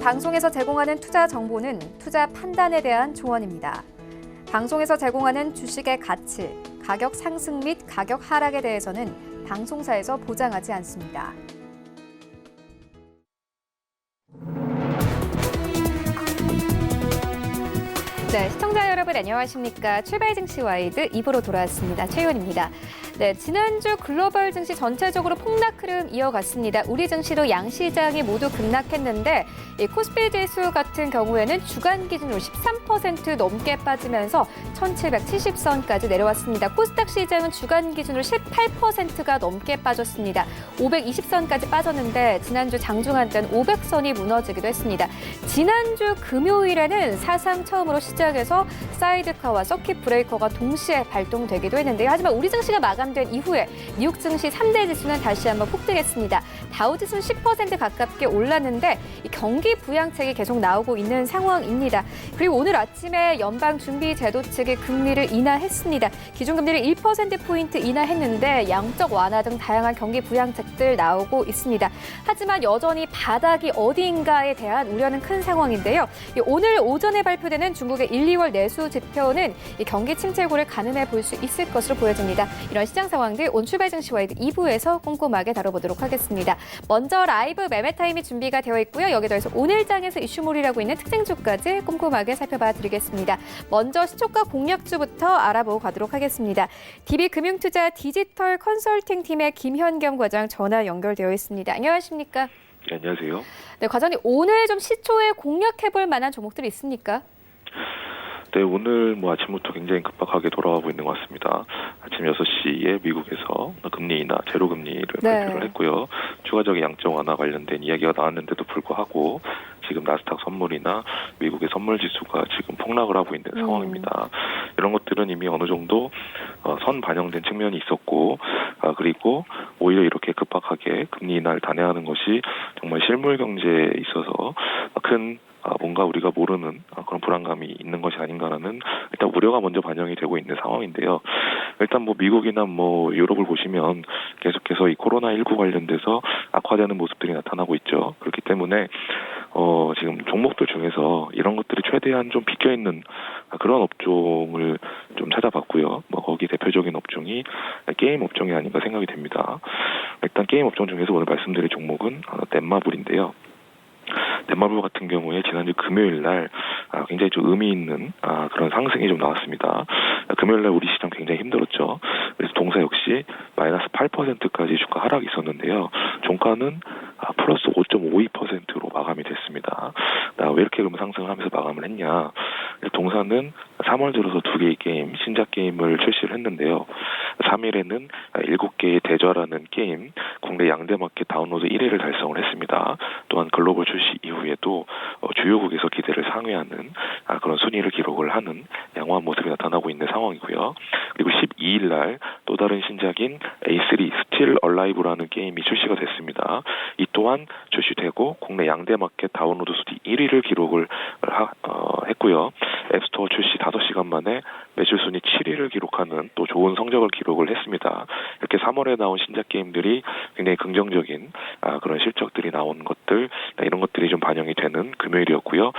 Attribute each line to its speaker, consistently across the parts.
Speaker 1: 방송에서 제공하는 투자 정보는 투자 판단에 대한 조언입니다. 방송에서 제공하는 주식의 가치, 가격 상승 및 가격 하락에 대해서는 방송사에서 보장하지 않습니다. 네, 시청자 여러분 안녕하십니까? 출발 증시 와이드 2부로 돌아왔습니다. 최윤입니다. 네, 지난주 글로벌 증시 전체적으로 폭락 흐름 이어갔습니다. 우리 증시도 양시장이 모두 급락했는데 이 코스피 지수 같은 경우에는 주간 기준으로 13% 넘게 빠지면서 1770선까지 내려왔습니다. 코스닥 시장은 주간 기준으로 18%가 넘게 빠졌습니다. 520선까지 빠졌는데 지난주 장중한 때는 500선이 무너지기도 했습니다. 지난주 금요일에는 사상 처음으로 시장에서 사이드카와 서킷 브레이커가 동시에 발동되기도 했는데요. 하지만 우리 증시가 마감된 이후에 미국 증시 3대 지수는 다시 한번 폭등했습니다. 다우지수는 10% 가깝게 올랐는데 이 경기 부양책이 계속 나오고 있는 상황입니다. 그리고 오늘 아침에 연방준비제도 측이 금리를 인하했습니다. 기준금리를 1%포인트 인하했는데 양적 완화 등 다양한 경기 부양책들 나오고 있습니다. 하지만 여전히 바닥이 어디인가에 대한 우려는 큰 상황인데요. 오늘 오전에 발표되는 중국의 1, 2월 내수 지표는 이 경기 침체고를 가늠해 볼 수 있을 것으로 보여집니다. 이런 시장 상황들 오늘 출발 증시 와이드 2부에서 꼼꼼하게 다뤄보도록 하겠습니다. 먼저 라이브 매매 타임이 준비가 되어 있고요. 여기에 더해서 오늘 장에서 이슈몰이라고 있는 특징주까지 꼼꼼하게 살펴봐 드리겠습니다. 먼저 시초가 공략주부터 알아보고 가도록 하겠습니다. DB금융투자 디지털 컨설팅 팀의 김현겸 과장 전화 연결되어 있습니다. 안녕하십니까?
Speaker 2: 네, 안녕하세요.
Speaker 1: 네, 과장님 오늘 좀 시초에 공략해볼 만한 종목들이 있습니까?
Speaker 2: 네, 오늘 아침부터 굉장히 급박하게 돌아가고 있는 것 같습니다. 아침 6시에 미국에서 금리 인하, 제로 금리를 발표를 했고요. 추가적인 양적 완화 관련된 이야기가 나왔는데도 불구하고 지금 나스닥 선물이나 미국의 선물 지수가 지금 폭락을 하고 있는 상황입니다. 이런 것들은 이미 어느 정도 선 반영된 측면이 있었고, 그리고 오히려 이렇게 급박하게 금리 인하를 단행하는 것이 정말 실물 경제에 있어서 큰 뭔가 우리가 모르는 그런 불안감이 있는 것이 아닌가라는 일단 우려가 먼저 반영이 되고 있는 상황인데요. 일단 미국이나 유럽을 보시면 계속해서 이 코로나19 관련돼서 악화되는 모습들이 나타나고 있죠. 그렇기 때문에 지금 종목들 중에서 이런 것들이 최대한 좀 비껴 있는 그런 업종을 좀 찾아봤고요. 거기 대표적인 업종이 게임 업종이 아닌가 생각이 됩니다. 일단 게임 업종 중에서 오늘 말씀드릴 종목은 넷마블인데요. 넷마블 같은 경우에 지난주 금요일 날 굉장히 좀 의미 있는 그런 상승이 좀 나왔습니다. 금요일 날 우리 시장 굉장히 힘들었죠. 그래서 동사 역시 마이너스 8%까지 주가 하락이 있었는데요. 종가는 플러스 5.52%로 마감이 됐습니다. 왜 이렇게 그러면 상승을 하면서 마감을 했냐? 동사는 3월 들어서 2개의 게임, 신작 게임을 출시를 했는데요. 3일에는 7개의 대저라는 게임, 국내 양대마켓 다운로드 1위를 달성을 했습니다. 또한 글로벌 출시 이후에도 주요국에서 기대를 상회하는 그런 순위를 기록을 하는 양호한 모습이 나타나고 있는 상황이고요. 그리고 12일 날 또 다른 신작인 A3 스틸 얼라이브라는 게임이 출시가 됐습니다. 이 또한 출시되고 국내 양대마켓 다운로드 수지 1위를 기록을 했고요. 앱스토어 출시 5시간 만에 매출 순위 7위를 기록하는 또 좋은 성적을 기록을 했습니다. 이렇게 3월에 나온 신작 게임들이 굉장히 긍정적인 그런 실적들이 나온 것들, 이런 것들이 좀 반영이 되는 금요일이었고요.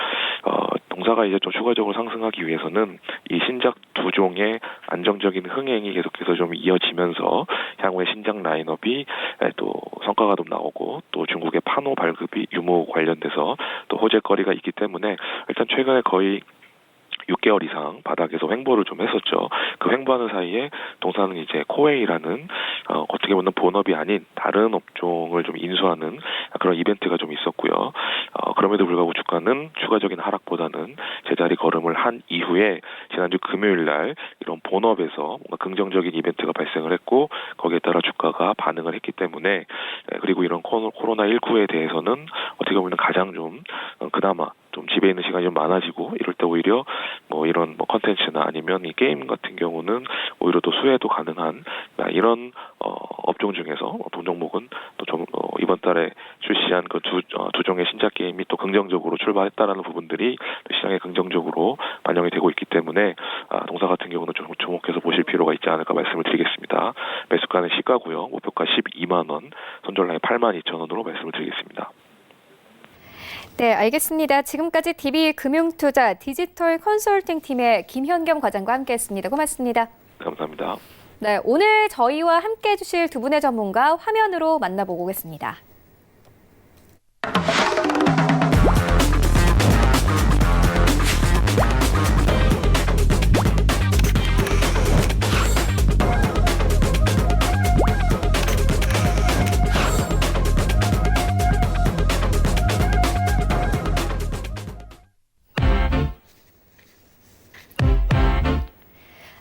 Speaker 2: 동사가 이제 좀 추가적으로 상승하기 위해서는 이 신작 두 종의 안정적인 흥행이 계속해서 좀 이어지면서 향후에 신작 라인업이 또 성과가 좀 나오고 또 중국의 판호 발급이 유무 관련돼서 또 호재거리가 있기 때문에 일단 최근에 거의 6개월 이상 바닥에서 횡보를 좀 했었죠. 그 횡보하는 사이에 동사는 이제 코웨이라는 어떻게 보면 본업이 아닌 다른 업종을 좀 인수하는 그런 이벤트가 좀 있었고요. 그럼에도 불구하고 주가는 추가적인 하락보다는 제자리 걸음을 한 이후에 지난주 금요일 날 이런 본업에서 뭔가 긍정적인 이벤트가 발생을 했고 거기에 따라 주가가 반응을 했기 때문에 그리고 이런 코로나19에 대해서는 어떻게 보면 가장 좀 그나마 좀 집에 있는 시간이 좀 많아지고 이럴 때 오히려 이런 컨텐츠나 아니면 이 게임 같은 경우는 오히려 또 수혜도 가능한 이런 업종 중에서 본 종목은 또 좀 이번 달에 출시한 그 두 종의 신작 게임이 또 긍정적으로 출발했다라는 부분들이 시장에 긍정적으로 반영이 되고 있기 때문에 동사 같은 경우는 좀 주목해서 보실 필요가 있지 않을까 말씀을 드리겠습니다. 매수가는 시가고요. 목표가 12만 원, 손절라인 82,000원으로 말씀을 드리겠습니다.
Speaker 1: 네, 알겠습니다. 지금까지 DB금융투자 디지털 컨설팅 팀의 김현겸 과장과 함께했습니다. 고맙습니다.
Speaker 2: 감사합니다.
Speaker 1: 네, 오늘 저희와 함께해 주실 두 분의 전문가 화면으로 만나보고 오겠습니다.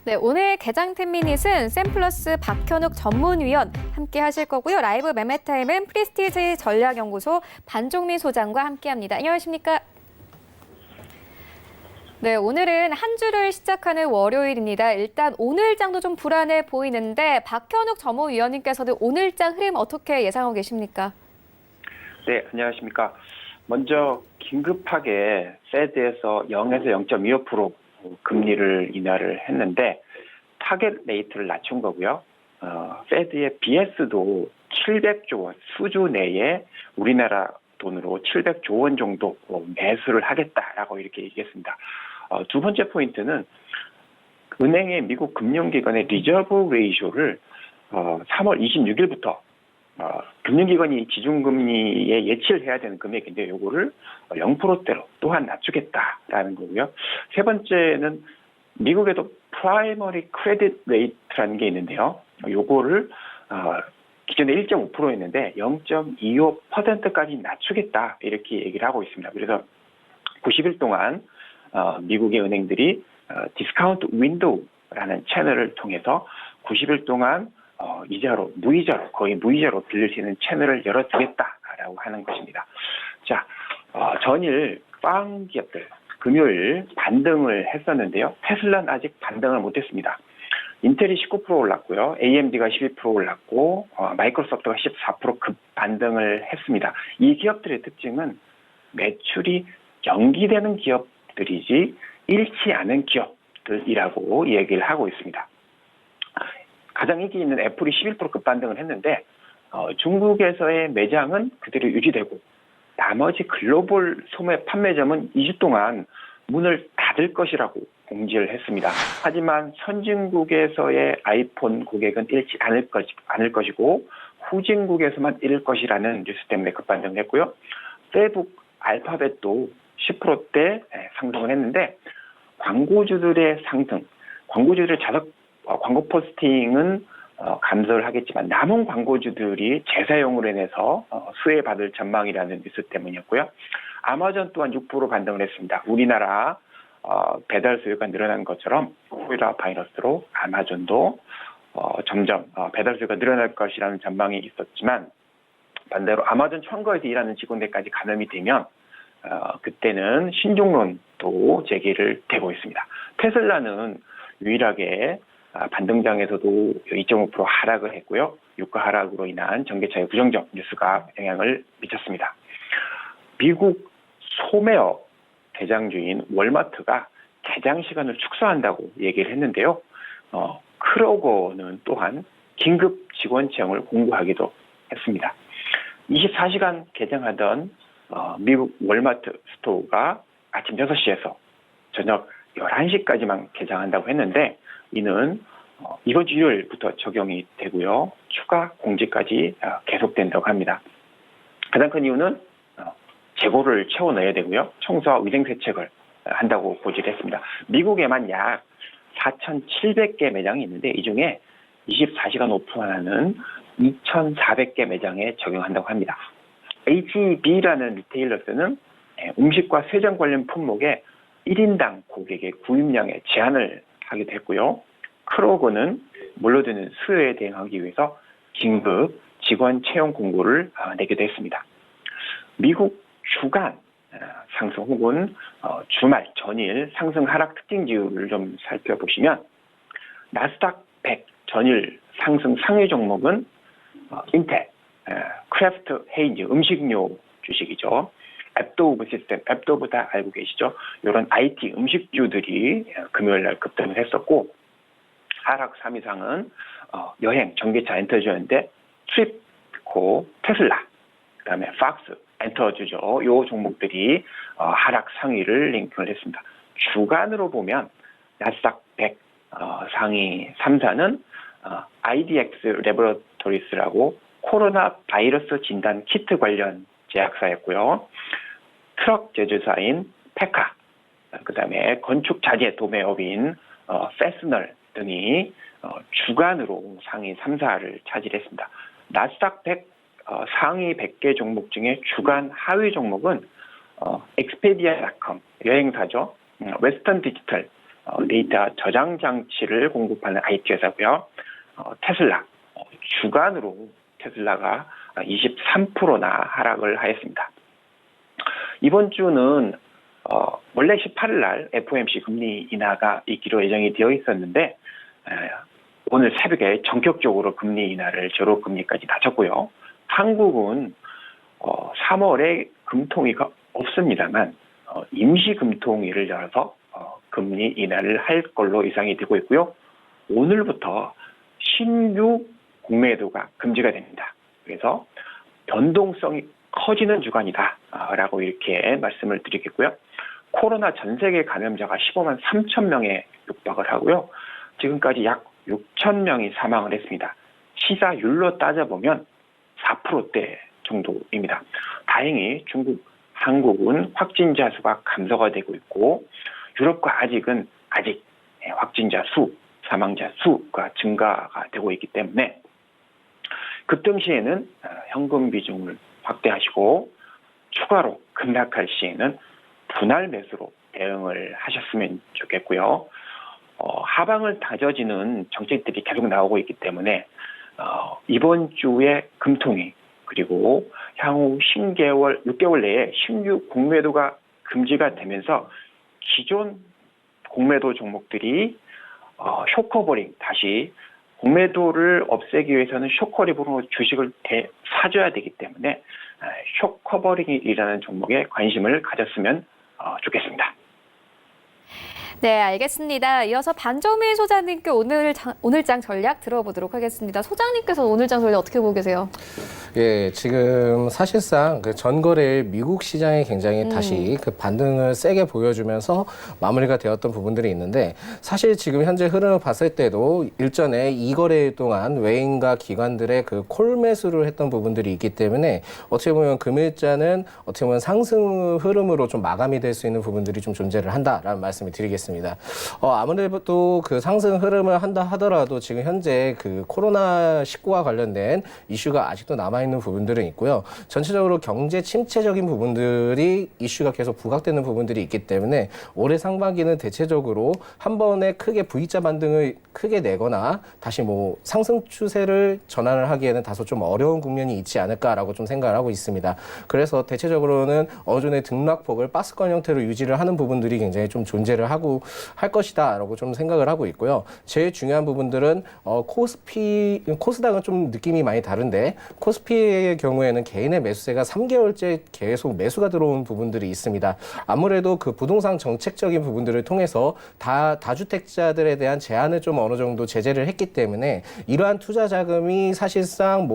Speaker 1: 네, 오늘 개장 10미닛은 샘플러스 박현욱 전문위원 함께 하실 거고요. 라이브 매매타임은 프리스티지 전략연구소 반종민 소장과 함께합니다. 안녕하십니까? 네, 오늘은 한 주를 시작하는 월요일입니다. 일단 오늘장도 좀 불안해 보이는데 박현욱 전문위원님께서는 오늘장 흐름 어떻게 예상하고 계십니까?
Speaker 3: 네, 안녕하십니까. 먼저 긴급하게 페드에서 0에서 0.25% 금리를 인하를 했는데 타겟 레이트를 낮춘 거고요. 페드의 BS도 700조 원 수주 내에 우리나라 돈으로 700조 원 정도 매수를 하겠다라고 이렇게 얘기했습니다. 두 번째 포인트는 은행의 미국 금융기관의 리저브 레이쇼를 3월 26일부터 금융기관이 기준금리에 예치를 해야 되는 금액인데 요거를 0%대로 또한 낮추겠다라는 거고요. 세 번째는 미국에도 프라이머리 크레딧 레이트라는 게 있는데요. 요거를 기존에 1.5%였는데 0.25%까지 낮추겠다 이렇게 얘기를 하고 있습니다. 그래서 90일 동안 미국의 은행들이 디스카운트 윈도우라는 채널을 통해서 90일 동안 이자로, 거의 무이자로 빌릴 수 있는 채널을 열어두겠다라고 하는 것입니다. 자, 전일 빵 기업들 금요일 반등을 했었는데요. 테슬라는 아직 반등을 못했습니다. 인텔이 19% 올랐고요. AMD가 12% 올랐고 마이크로소프트가 14% 급 반등을 했습니다. 이 기업들의 특징은 매출이 연기되는 기업들이지 잃지 않은 기업들이라고 얘기를 하고 있습니다. 가장 인기 있는 애플이 11% 급반등을 했는데 중국에서의 매장은 그대로 유지되고 나머지 글로벌 소매 판매점은 2주 동안 문을 닫을 것이라고 공지를 했습니다. 하지만 선진국에서의 아이폰 고객은 잃지 않을 것이고 후진국에서만 잃을 것이라는 뉴스 때문에 급반등을 했고요. 페이북, 알파벳도 10%대 상승을 했는데 광고주들의 상승, 광고주들의 광고 포스팅은 감소를 하겠지만 남은 광고주들이 재사용으로 인해서 수혜받을 전망이라는 뉴스 때문이었고요. 아마존 또한 6% 반등을 했습니다. 우리나라 배달 수요가 늘어난 것처럼 코로나 바이러스로 아마존도 점점 배달 수요가 늘어날 것이라는 전망이 있었지만 반대로 아마존 청거에서 일하는 직원들까지 감염이 되면 그때는 신종론도 제기를 되고 있습니다. 테슬라는 유일하게 반등장에서도 2.5% 하락을 했고요. 유가 하락으로 인한 전개차의 부정적 뉴스가 영향을 미쳤습니다. 미국 소매업 대장주인 월마트가 개장 시간을 축소한다고 얘기를 했는데요. 크로거는 또한 긴급 직원 채용을 공고하기도 했습니다. 24시간 개장하던 미국 월마트 스토어가 아침 6시에서 저녁 11시까지만 개장한다고 했는데 이는 이번 주 일요일부터 적용이 되고요. 추가 공지까지 계속된다고 합니다. 가장 큰 이유는 재고를 채워넣어야 되고요. 청소와 위생세척을 한다고 고지를 했습니다. 미국에만 약 4,700개 매장이 있는데 이 중에 24시간 오픈하는 2,400개 매장에 적용한다고 합니다. HEB라는 리테일러스는 음식과 세정 관련 품목에 1인당 고객의 구입량에 제한을 하기도 했고요. 크로거는 몰려드는 수요에 대응하기 위해서 긴급 직원 채용 공고를 내기도 했습니다. 미국 주간 상승 혹은 주말 전일 상승 하락 특징 지수를 좀 살펴보시면 나스닥 100 전일 상승 상위 종목은 인텔, 크래프트 헤인즈 음식료 주식이죠. 앱도브 시스템, 앱도브 다 알고 계시죠? 이런 IT 음식주들이 금요일 날 급등을 했었고 하락 3위상은 여행, 전기차, 엔터테인먼트, 트립코, 테슬라, 그다음에 팍스, 엔터주죠. 요 종목들이 하락 상위를 랭킹을 했습니다. 주간으로 보면 나스닥 100 상위 3사는 IDX 레보레토리스라고 코로나 바이러스 진단 키트 관련 제약사였고요. 트럭 제조사인 페카, 그다음에 건축 자재 도매업인 페스널 등이 주간으로 상위 3사를 차지했습니다. 나스닥 100 상위 100개 종목 중에 주간 하위 종목은 엑스페디아닷컴 여행사죠. 웨스턴 디지털 데이터 저장 장치를 공급하는 IT 회사고요. 테슬라 주간으로 테슬라가 23%나 하락을 하였습니다. 이번 주는 원래 18일 날 FOMC 금리 인하가 있기로 예정이 되어 있었는데 오늘 새벽에 전격적으로 금리 인하를 제로금리까지 낮췄고요. 한국은 3월에 금통위가 없습니다만 임시 금통위를 열어서 금리 인하를 할 걸로 예상이 되고 있고요. 오늘부터 신규 공매도가 금지가 됩니다. 그래서 변동성이 커지는 주간이다라고 이렇게 말씀을 드리겠고요. 코로나 전 세계 감염자가 15만 3천 명에 육박을 하고요. 지금까지 약 6천 명이 사망을 했습니다. 시사율로 따져보면 4%대 정도입니다. 다행히 중국, 한국은 확진자 수가 감소가 되고 있고 유럽과 아직 확진자 수, 사망자 수가 증가가 되고 있기 때문에 급등 시에는 현금 비중을 확대하시고 추가로 급락할 시에는 분할 매수로 대응을 하셨으면 좋겠고요. 하방을 다져지는 정책들이 계속 나오고 있기 때문에 이번 주에 금통위 그리고 향후 6개월 내에 신규 공매도가 금지가 되면서 기존 공매도 종목들이 쇼커버링 다시 공매도를 없애기 위해서는 쇼커링으로 주식을 사줘야 되기 때문에 쇼커버링이라는 종목에 관심을 가졌으면 좋겠습니다.
Speaker 1: 네, 알겠습니다. 이어서 반정민 소장님께 오늘장 전략 들어보도록 하겠습니다. 소장님께서 오늘장 전략 어떻게 보고 계세요?
Speaker 4: 예, 지금 사실상 그 전거래일 미국 시장이 굉장히 다시 그 반등을 세게 보여주면서 마무리가 되었던 부분들이 있는데 사실 지금 현재 흐름을 봤을 때도 일전에 2거래일 동안 외인과 기관들의 그 콜 매수를 했던 부분들이 있기 때문에 어떻게 보면 금일자는 어떻게 보면 상승 흐름으로 좀 마감이 될 수 있는 부분들이 좀 존재를 한다라는 말씀을 드리겠습니다. 아무래도 그 상승 흐름을 한다 하더라도 지금 현재 그 코로나19와 관련된 이슈가 아직도 남아있는 부분들은 있고요. 전체적으로 경제 침체적인 부분들이 이슈가 계속 부각되는 부분들이 있기 때문에 올해 상반기는 대체적으로 한 번에 크게 V자 반등을 크게 내거나 다시 뭐 상승 추세를 전환을 하기에는 다소 좀 어려운 국면이 있지 않을까라고 좀 생각을 하고 있습니다. 그래서 대체적으로는 어느 정도의 등락폭을 박스권 형태로 유지를 하는 부분들이 굉장히 좀 존재를 하고 할 것이다라고 좀 생각을 하고 있고요. 제일 중요한 부분들은 코스닥은 좀 느낌이 많이 다른데 코스피의 경우에는 개인의 매수세가 3개월째 계속 매수가 들어온 부분들이 있습니다. 아무래도 그 부동산 정책적인 부분들을 통해서 다주택자들에 대한 제한을 좀 어느 정도 제재를 했기 때문에 이러한 투자 자금이 사실상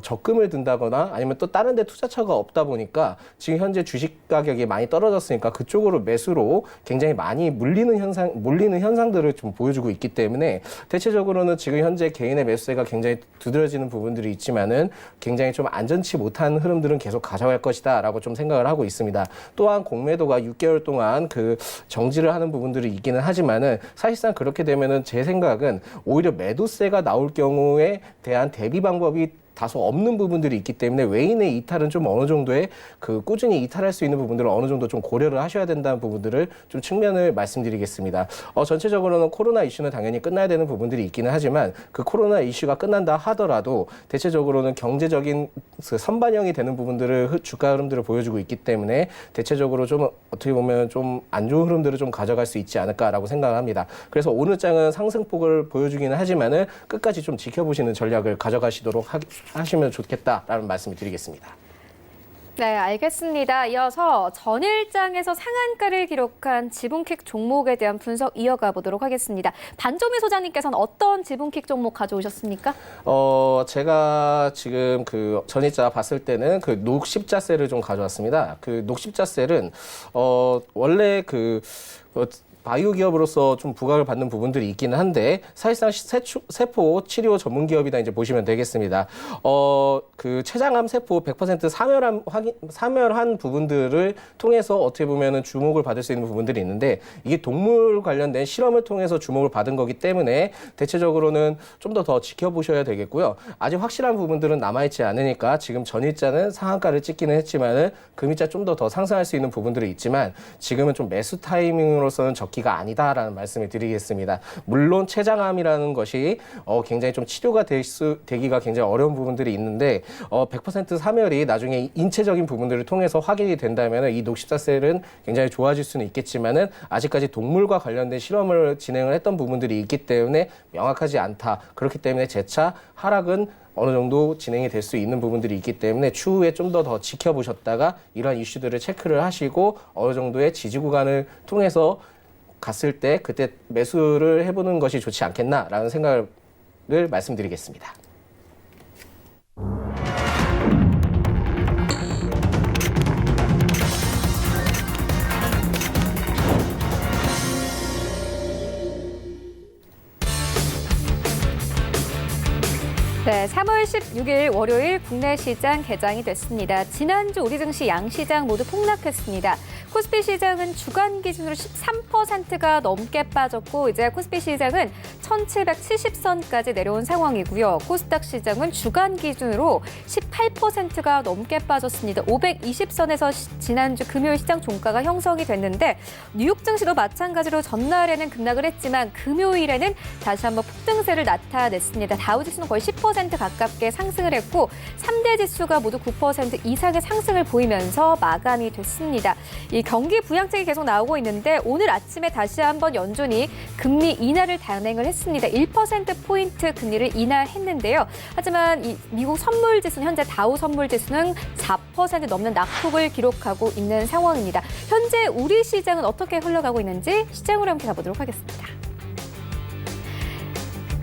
Speaker 4: 적금을 든다거나 아니면 또 다른 데 투자처가 없다 보니까 지금 현재 주식 가격이 많이 떨어졌으니까 그쪽으로 매수로 굉장히 많이 몰리는 현상들을 좀 보여주고 있기 때문에 대체적으로는 지금 현재 개인의 매수세가 굉장히 두드러지는 부분들이 있지만은 굉장히 좀 안전치 못한 흐름들은 계속 가져갈 것이다라고 좀 생각을 하고 있습니다. 또한 공매도가 6개월 동안 그 정지를 하는 부분들이 있기는 하지만은 사실상 그렇게 되면은 제 생각은 오히려 매도세가 나올 경우에 대한 대비 방법이 다소 없는 부분들이 있기 때문에 외인의 이탈은 좀 어느 정도의 그 꾸준히 이탈할 수 있는 부분들을 어느 정도 좀 고려를 하셔야 된다는 부분들을 좀 측면을 말씀드리겠습니다. 전체적으로는 코로나 이슈는 당연히 끝나야 되는 부분들이 있기는 하지만 그 코로나 이슈가 끝난다 하더라도 대체적으로는 경제적인 그 선반영이 되는 부분들을 주가 흐름들을 보여주고 있기 때문에 대체적으로 좀 어떻게 보면 좀 안 좋은 흐름들을 좀 가져갈 수 있지 않을까라고 생각을 합니다. 그래서 오늘 장은 상승폭을 보여주기는 하지만은 끝까지 좀 지켜보시는 전략을 가져가시도록 하시면 좋겠다라는 말씀을 드리겠습니다.
Speaker 1: 네, 알겠습니다. 이어서 전일장에서 상한가를 기록한 지분킥 종목에 대한 분석 이어가 보도록 하겠습니다. 반조미 소장님께서는 어떤 지분킥 종목 가져오셨습니까?
Speaker 4: 제가 지금 그 전일자 봤을 때는 그 녹십자셀을 좀 가져왔습니다. 그 녹십자셀은 원래 바이오 기업으로서 좀 부각을 받는 부분들이 있기는 한데 사실상 세포 치료 전문 기업이다 이제 보시면 되겠습니다. 그 췌장암 세포 100% 사멸한 부분들을 통해서 어떻게 보면은 주목을 받을 수 있는 부분들이 있는데 이게 동물 관련된 실험을 통해서 주목을 받은 거기 때문에 대체적으로는 좀 더 지켜보셔야 되겠고요. 아직 확실한 부분들은 남아있지 않으니까 지금 전일자는 상한가를 찍기는 했지만은 금일자 좀 더 상승할 수 있는 부분들이 있지만 지금은 좀 매수 타이밍으로서는 적기가 아니다라는 말씀을 드리겠습니다. 물론 췌장암이라는 것이 굉장히 좀 치료가 되기가 굉장히 어려운 부분들이 있는데 100% 사멸이 나중에 인체적인 부분들을 통해서 확인이 된다면 이 녹십자셀은 굉장히 좋아질 수는 있겠지만은 아직까지 동물과 관련된 실험을 진행을 했던 부분들이 있기 때문에 명확하지 않다. 그렇기 때문에 재차 하락은 어느 정도 진행이 될 수 있는 부분들이 있기 때문에 추후에 좀 더 지켜보셨다가 이러한 이슈들을 체크를 하시고 어느 정도의 지지 구간을 통해서 갔을 때 그때 매수를 해보는 것이 좋지 않겠나라는 생각을 말씀드리겠습니다.
Speaker 1: 네, 3월 16일 월요일 국내 시장 개장이 됐습니다. 지난주 우리 증시 양시장 모두 폭락했습니다. 코스피 시장은 주간 기준으로 13%가 넘게 빠졌고 이제 코스피 시장은 1770선까지 내려온 상황이고요. 코스닥 시장은 주간 기준으로 18%가 넘게 빠졌습니다. 520선에서 지난주 금요일 시장 종가가 형성이 됐는데 뉴욕 증시도 마찬가지로 전날에는 급락을 했지만 금요일에는 다시 한번 폭등세를 나타냈습니다. 다우지수는 거의 10% 가깝게 상승을 했고 3대 지수가 모두 9% 이상의 상승을 보이면서 마감이 됐습니다. 이 경기 부양책이 계속 나오고 있는데 오늘 아침에 다시 한번 연준이 금리 인하를 단행을 했습니다. 1%포인트 금리를 인하했는데요. 하지만 이 미국 선물지수는 현재 다우 선물지수는 4% 넘는 낙폭을 기록하고 있는 상황입니다. 현재 우리 시장은 어떻게 흘러가고 있는지 시장으로 함께 가보도록 하겠습니다.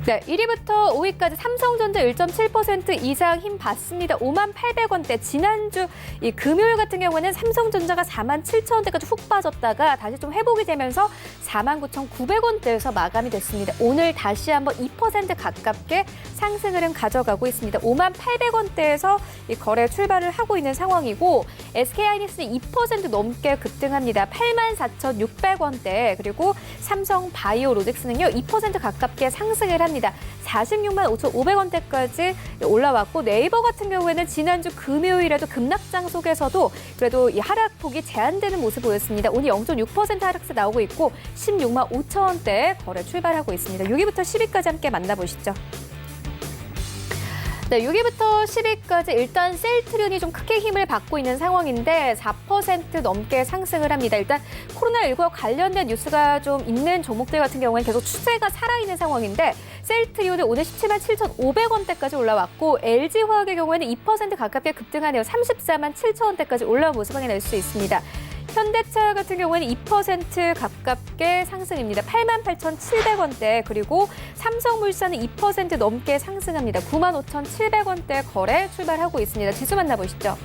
Speaker 1: 네, 1위부터 5위까지 삼성전자 1.7% 이상 힘 받습니다. 58,800원대. 지난주 이 금요일 같은 경우에는 삼성전자가 47,000원대까지 훅 빠졌다가 다시 좀 회복이 되면서 49,900원대에서 마감이 됐습니다. 오늘 다시 한번 2% 가깝게 상승을 가져가고 있습니다. 58,800원대에서 이 거래 출발을 하고 있는 상황이고 SK하이닉스는 2% 넘게 급등합니다. 84,600원대. 그리고 삼성바이오로직스는요 2% 가깝게 상승을 합니다. 465,500원대까지 올라왔고 네이버 같은 경우에는 지난주 금요일에도 급락장 속에서도 그래도 이 하락폭이 제한되는 모습 보였습니다. 오늘 0.6% 하락세 나오고 있고 165,000원대 거래 출발하고 있습니다. 6위부터 10위까지 함께 만나보시죠. 네, 6위부터 10위까지 일단 셀트리온이 좀 크게 힘을 받고 있는 상황인데 4% 넘게 상승을 합니다. 일단 코로나19와 관련된 뉴스가 좀 있는 종목들 같은 경우는 계속 추세가 살아있는 상황인데 셀트리온은 오늘 177,500원대까지 올라왔고 LG화학의 경우에는 2% 가깝게 급등하네요. 347,000원대까지 올라온 모습 확인할 수 있습니다. 현대차 같은 경우에는 2% 가깝게 상승입니다. 88,700원대. 그리고 삼성물산은 2% 넘게 상승합니다. 95,700원대 거래 출발하고 있습니다. 지수 만나보시죠.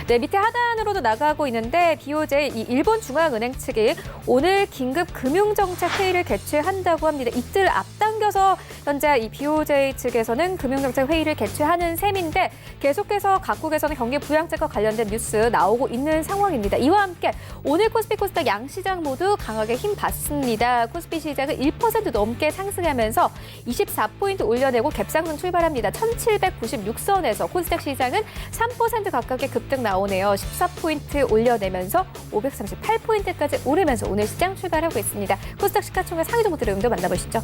Speaker 1: 네, 밑에 하단으로도 나가고 있는데 BOJ 이 일본 중앙은행 측이 오늘 긴급 금융정책 회의를 개최한다고 합니다. 이틀 앞당겨서 현재 이 BOJ 측에서는 금융정책 회의를 개최하는 셈인데 계속해서 각국에서는 경기 부양책과 관련된 뉴스 나오고 있는 상황입니다. 이와 함께 오늘 코스피 코스닥 양시장 모두 강하게 힘 받습니다. 코스피 시장은 1% 넘게 상승하면서 24포인트 올려내고 갭상승 출발합니다. 1796선에서 코스닥 시장은 3% 가깝게 급등 나오네요. 14포인트 올려내면서 538포인트까지 오르면서 오늘 시장 출발하고 있습니다. 코스닥 시가총액 상위 종목들의 응도 만나보시죠.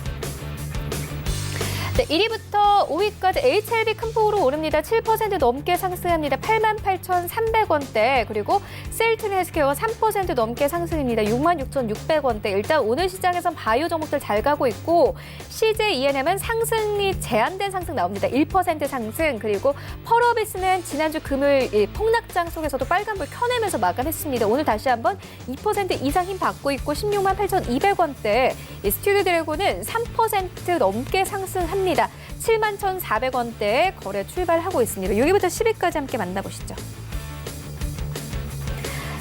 Speaker 1: 네, 1위부터 5위까지 HLB 큰 폭으로 오릅니다. 7% 넘게 상승합니다. 88,300원대. 그리고 셀튼 헬스케어가 3% 넘게 상승입니다. 66,600원대. 일단 오늘 시장에선 바이오 종목들 잘 가고 있고 CJ ENM은 상승이 제한된 상승 나옵니다. 1% 상승. 그리고 펄어비스는 지난주 금요일 폭락장 속에서도 빨간불 켜내면서 마감했습니다. 오늘 다시 한번 2% 이상 힘 받고 있고 168,200원대. 스튜디오 드래곤은 3% 넘게 상승합니다. 71,400원대에 거래 출발하고 있습니다. 6위부터 10위까지 함께 만나보시죠.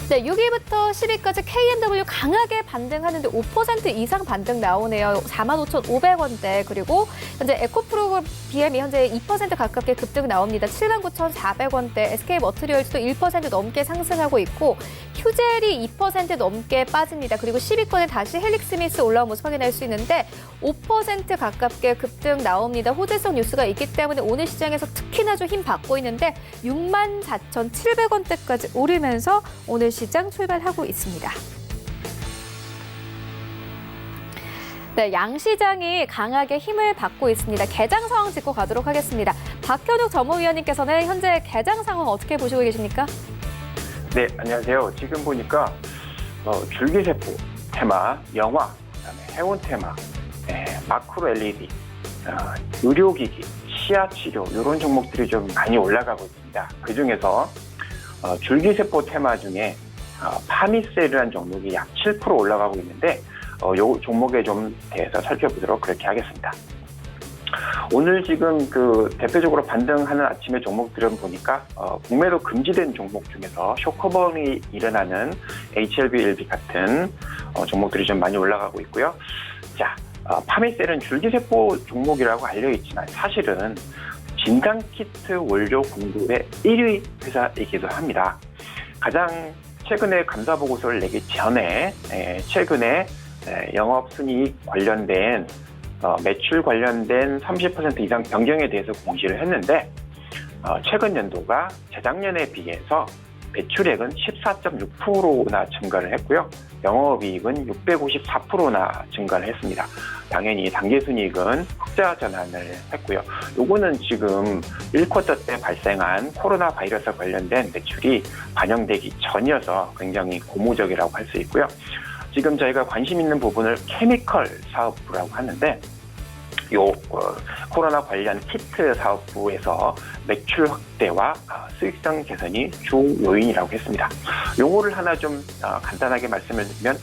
Speaker 1: 네, 6위부터 10위까지 KMW 강하게 반등하는데 5% 이상 반등 나오네요. 45,500원대. 그리고 현재 에코프로 BM이 현재 2% 가깝게 급등 나옵니다. 79,400원대. SK머트리얼즈도 1% 넘게 상승하고 있고 휴젤이 2% 넘게 빠집니다. 그리고 10위권에 다시 헬릭스미스 올라온 모습 확인할 수 있는데 5% 가깝게 급등 나옵니다. 호재성 뉴스가 있기 때문에 오늘 시장에서 특히나 좀 힘 받고 있는데 64,700원대까지 오르면서 오늘 시장 출발하고 있습니다. 네, 양시장이 강하게 힘을 받고 있습니다. 개장 상황 짚고 가도록 하겠습니다. 박현욱 전무위원님께서는 현재 개장 상황 어떻게 보시고 계십니까?
Speaker 3: 네, 안녕하세요. 지금 보니까 줄기세포 테마, 영화, 그다음에 해운 테마, 마크로 LED, 의료기기, 치아치료 이런 종목들이 좀 많이 올라가고 있습니다. 그중에서 줄기세포 테마 중에 파미셀이라는 종목이 약 7% 올라가고 있는데 이 종목에 좀 대해서 살펴보도록 그렇게 하겠습니다. 오늘 지금 그 대표적으로 반등하는 아침의 종목들은 보니까 공매도 금지된 종목 중에서 쇼커번이 일어나는 HLB, LB 같은 종목들이 좀 많이 올라가고 있고요. 자, 파미셀은 줄기세포 종목이라고 알려있지만 사실은 진단키트 원료 공급의 1위 회사이기도 합니다. 가장 최근에 감사보고서를 내기 전에 최근에 영업순이익 관련된 매출 관련된 30% 이상 변경에 대해서 공시를 했는데 최근 연도가 재작년에 비해서 매출액은 14.6%나 증가를 했고요. 영업이익은 654%나 증가를 했습니다. 당연히 당기순이익은 흑자 전환을 했고요. 요거는 지금 1쿼터 때 발생한 코로나 바이러스 관련된 매출이 반영되기 전이어서 굉장히 고무적이라고 할 수 있고요. 지금 저희가 관심 있는 부분을 케미컬 사업부라고 하는데 코로나 관련 키트 사업부에서 매출 확대와 수익성 개선이 주 요인이라고 했습니다. 용어를 하나 좀 간단하게 말씀을 드리면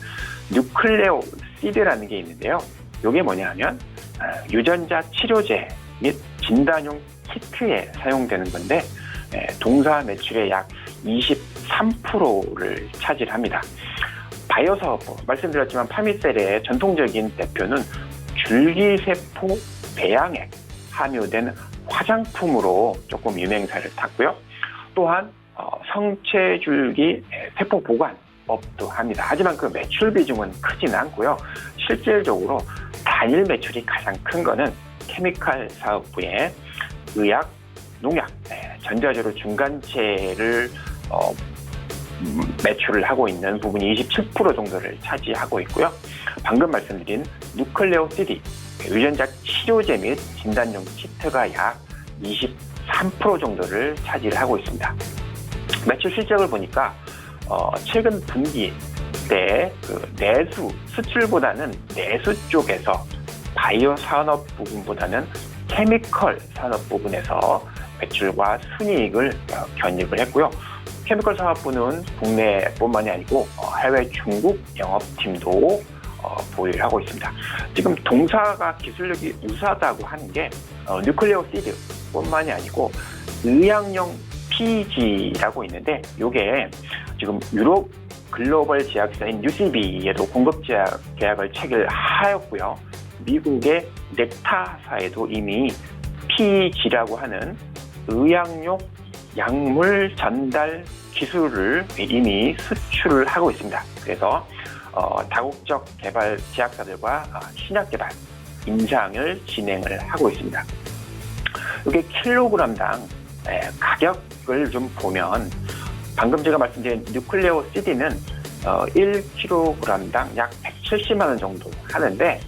Speaker 3: 뉴클레오 시드라는 게 있는데요. 이게 뭐냐면 유전자 치료제 및 진단용 키트에 사용되는 건데 동사 매출의 약 23%를 차지합니다. 바이오 사업부, 말씀드렸지만 파미셀의 전통적인 대표는 줄기세포 배양액 함유된 화장품으로 조금 유명세를 탔고요. 또한 성체줄기 세포 보관법도 합니다. 하지만 그 매출 비중은 크지는 않고요. 실질적으로 단일 매출이 가장 큰 거는 케미칼 사업부의 의약, 농약, 전자재료 중간체를 매출을 하고 있는 부분이 27% 정도를 차지하고 있고요. 방금 말씀드린 누클레오 CD, 유전자 치료제 및 진단용 키트가 약 23% 정도를 차지를 하고 있습니다. 매출 실적을 보니까 최근 분기 때 그 내수, 수출보다는 내수 쪽에서 바이오 산업 부분보다는 케미컬 산업 부분에서 매출과 순이익을 견입을 했고요. 케미컬 사업부는 국내뿐만이 아니고 해외 중국 영업팀도 보유를 하고 있습니다. 지금 동사가 기술력이 우수하다고 하는 게 뉴클레오 시드뿐만이 아니고 의약용 PG라고 있는데 이게 지금 유럽 글로벌 제약사인 UCB에도 공급 계약을 체결하였고요. 미국의 넥타사에도 이미 PG라고 하는 의약용 약물 전달 기술을 이미 수출을 하고 있습니다. 그래서 다국적 개발 제약사들과 신약 개발, 임상을 진행을 하고 있습니다. 이게 킬로그램당 가격을 좀 보면 방금 제가 말씀드린 뉴클레오 CD는 1kg당 약 170만 원 정도 하는데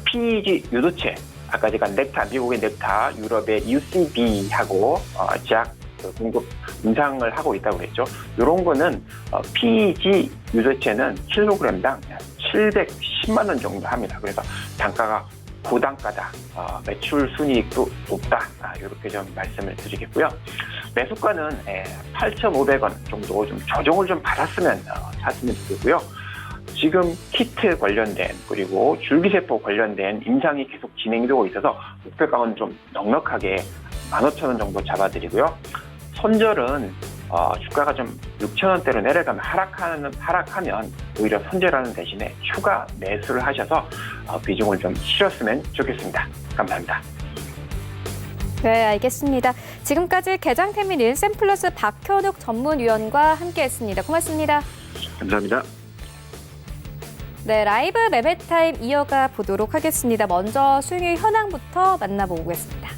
Speaker 3: PEG 유도체 아까 제가 넥타, 미국의 넥타, 유럽의 UCB하고 제약 공급 인상을 하고 있다고 그랬죠. 이런 거는 PEG 유조체는 킬로그램당 710만 원 정도 합니다. 그래서 단가가 고단가다, 매출 순이익도 높다, 이렇게 좀 말씀을 드리겠고요. 매수가는 8,500원 정도 좀 조정을 좀 받았으면 샀으면 좋겠고요. 지금 키트 관련된 그리고 줄기세포 관련된 임상이 계속 진행되고 있어서 목표가는 좀 넉넉하게 15,000원 정도 잡아드리고요. 손절은 주가가 좀 6,000원대로 내려가면 하락하면 오히려 손절하는 대신에 추가 매수를 하셔서 비중을 좀 실었으면 좋겠습니다. 감사합니다.
Speaker 1: 네, 알겠습니다. 지금까지 개장태민인 샘플러스 박현욱 전문위원과 함께했습니다. 고맙습니다.
Speaker 2: 감사합니다.
Speaker 1: 네, 라이브 매매 타임 이어가 보도록 하겠습니다. 먼저 수익률 현황부터 만나보겠습니다.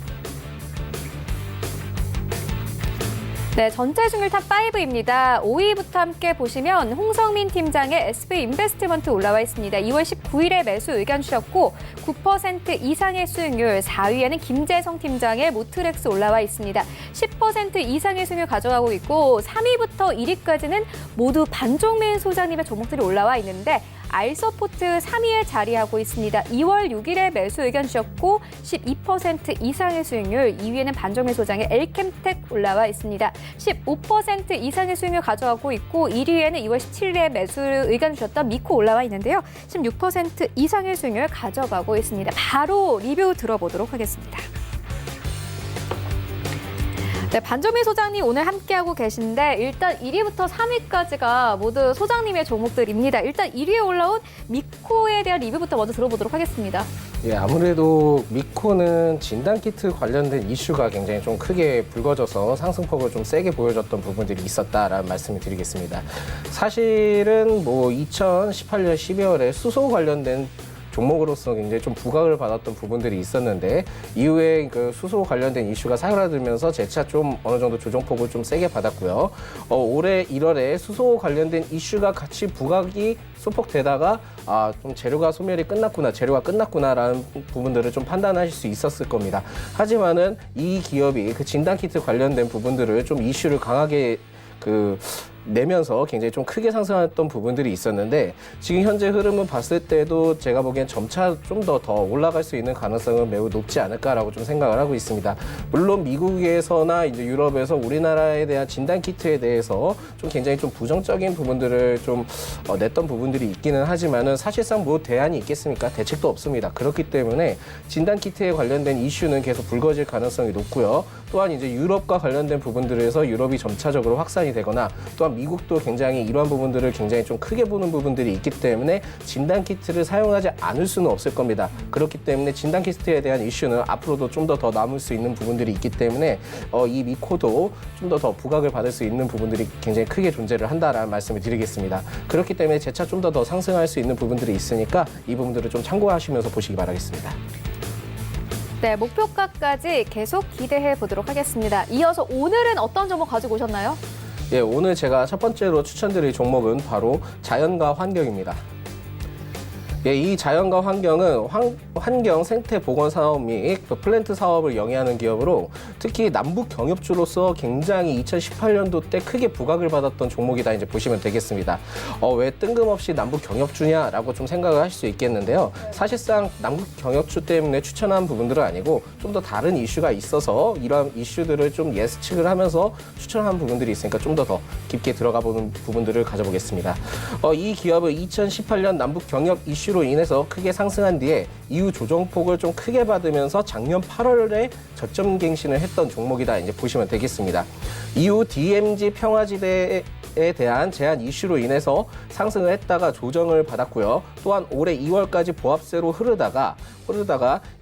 Speaker 1: 네, 전체 수익률 탑5입니다. 5위부터 함께 보시면 홍성민 팀장의 SV인베스트먼트 올라와 있습니다. 2월 19일에 매수 의견 주셨고 9% 이상의 수익률, 4위에는 김재성 팀장의 모트렉스 올라와 있습니다. 10% 이상의 수익률 가져가고 있고 3위부터 1위까지는 모두 반종민 소장님의 종목들이 올라와 있는데 알서포트 3위에 자리하고 있습니다. 2월 6일에 매수 의견 주셨고 12% 이상의 수익률, 2위에는 반종민 소장의 엘캠텍 올라와 있습니다. 15% 이상의 수익률 가져가고 있고 1위에는 2월 17일에 매수 의견 주셨던 미코 올라와 있는데요. 16% 이상의 수익률 가져가고 있습니다. 바로 리뷰 들어보도록 하겠습니다. 네, 반종민 소장님 오늘 함께하고 계신데 일단 1위부터 3위까지가 모두 소장님의 종목들입니다. 일단 1위에 올라온 미코에 대한 리뷰부터 먼저 들어보도록 하겠습니다.
Speaker 4: 예, 아무래도 미코는 진단키트 관련된 이슈가 굉장히 좀 크게 불거져서 상승폭을 좀 세게 보여줬던 부분들이 있었다라는 말씀을 드리겠습니다. 사실은 뭐 2018년 12월에 수소 관련된 종목으로서 굉장히 좀 부각을 받았던 부분들이 있었는데 이후에 그 수소 관련된 이슈가 사그라들면서 재차 좀 어느 정도 조정폭을 좀 세게 받았고요. 올해 1월에 수소 관련된 이슈가 같이 부각이 소폭되다가 좀 재료가 끝났구나라는 부분들을 좀 판단하실 수 있었을 겁니다. 하지만은 이 기업이 그 진단키트 관련된 부분들을 좀 이슈를 강하게 내면서 굉장히 좀 크게 상승했던 부분들이 있었는데 지금 현재 흐름을 봤을 때도 제가 보기엔 점차 좀 더 올라갈 수 있는 가능성은 매우 높지 않을까라고 좀 생각을 하고 있습니다. 물론 미국에서나 이제 유럽에서 우리나라에 대한 진단 키트에 대해서 좀 굉장히 좀 부정적인 부분들을 좀 냈던 부분들이 있기는 하지만은 사실상 뭐 대안이 있겠습니까? 대책도 없습니다. 그렇기 때문에 진단 키트에 관련된 이슈는 계속 불거질 가능성이 높고요. 또한 이제 유럽과 관련된 부분들에서 유럽이 점차적으로 확산이 되거나 또한 미국도 굉장히 이러한 부분들을 굉장히 좀 크게 보는 부분들이 있기 때문에 진단키트를 사용하지 않을 수는 없을 겁니다. 그렇기 때문에 진단키트에 대한 이슈는 앞으로도 좀 더 남을 수 있는 부분들이 있기 때문에 이 미코도 좀 더 부각을 받을 수 있는 부분들이 굉장히 크게 존재를 한다라는 말씀을 드리겠습니다. 그렇기 때문에 재차 좀 더 상승할 수 있는 부분들이 있으니까 이 부분들을 좀 참고하시면서 보시기 바라겠습니다.
Speaker 1: 네, 목표가까지 계속 기대해 보도록 하겠습니다. 이어서 오늘은 어떤 종목 가지고 오셨나요?
Speaker 4: 예, 오늘 제가 첫 번째로 추천드릴 종목은 바로 자연과 환경입니다. 예, 이 자연과 환경은 환경 생태 보건 사업 및 플랜트 사업을 영위하는 기업으로 특히 남북 경협주로서 굉장히 2018년도 때 크게 부각을 받았던 종목이다 이제 보시면 되겠습니다. 왜 뜬금없이 남북 경협주냐라고 좀 생각을 하실 수 있겠는데요. 사실상 남북 경협주 때문에 추천한 부분들은 아니고 좀 더 다른 이슈가 있어서 이러한 이슈들을 좀 예측을 하면서 추천한 부분들이 있으니까 좀 더 깊게 들어가 보는 부분들을 가져보겠습니다. 이 기업은 2018년 남북 경협 이슈로 인해서 크게 상승한 뒤에 이후 조정폭을 좀 크게 받으면서 작년 8월에 저점 갱신을 했던 종목이다 이제 보시면 되겠습니다. 이후 DMZ 평화지대에 대한 제한 이슈로 인해서 상승을 했다가 조정을 받았고요. 또한 올해 2월까지 보합세로 흐르다가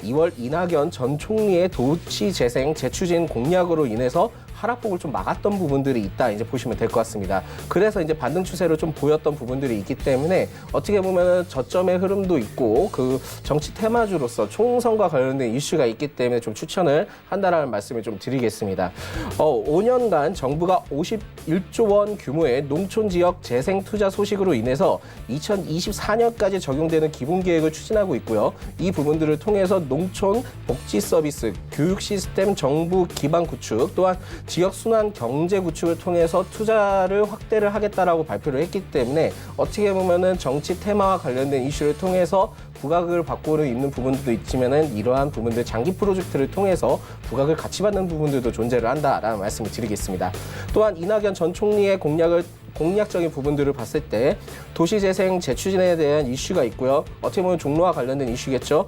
Speaker 4: 2월 이낙연 전 총리의 도치 재생 재추진 공약으로 인해서 하락폭을 좀 막았던 부분들이 있다 이제 보시면 될 것 같습니다. 그래서 이제 반등 추세로 좀 보였던 부분들이 있기 때문에 어떻게 보면 저점의 흐름도 있고 그 정치 테마주로서 총선과 관련된 이슈가 있기 때문에 좀 추천을 한다라는 말씀을 좀 드리겠습니다. 5년간 정부가 51조 원 규모의 농촌 지역 재생 투자 소식으로 인해서 2024년까지 적용되는 기본 계획을 추진하고 있고요. 이 부분들을 통해서 농촌 복지 서비스, 교육 시스템 정부 기반 구축, 또한 지역 순환 경제 구축을 통해서 투자를 확대를 하겠다라고 발표를 했기 때문에 어떻게 보면은 정치 테마와 관련된 이슈를 통해서 부각을 받고는 있는 부분들도 있지만은 이러한 부분들 장기 프로젝트를 통해서 부각을 같이 받는 부분들도 존재를 한다라는 말씀을 드리겠습니다. 또한 이낙연 전 총리의 공약적인 부분들을 봤을 때 도시재생 재추진에 대한 이슈가 있고요. 어떻게 보면 종로와 관련된 이슈겠죠.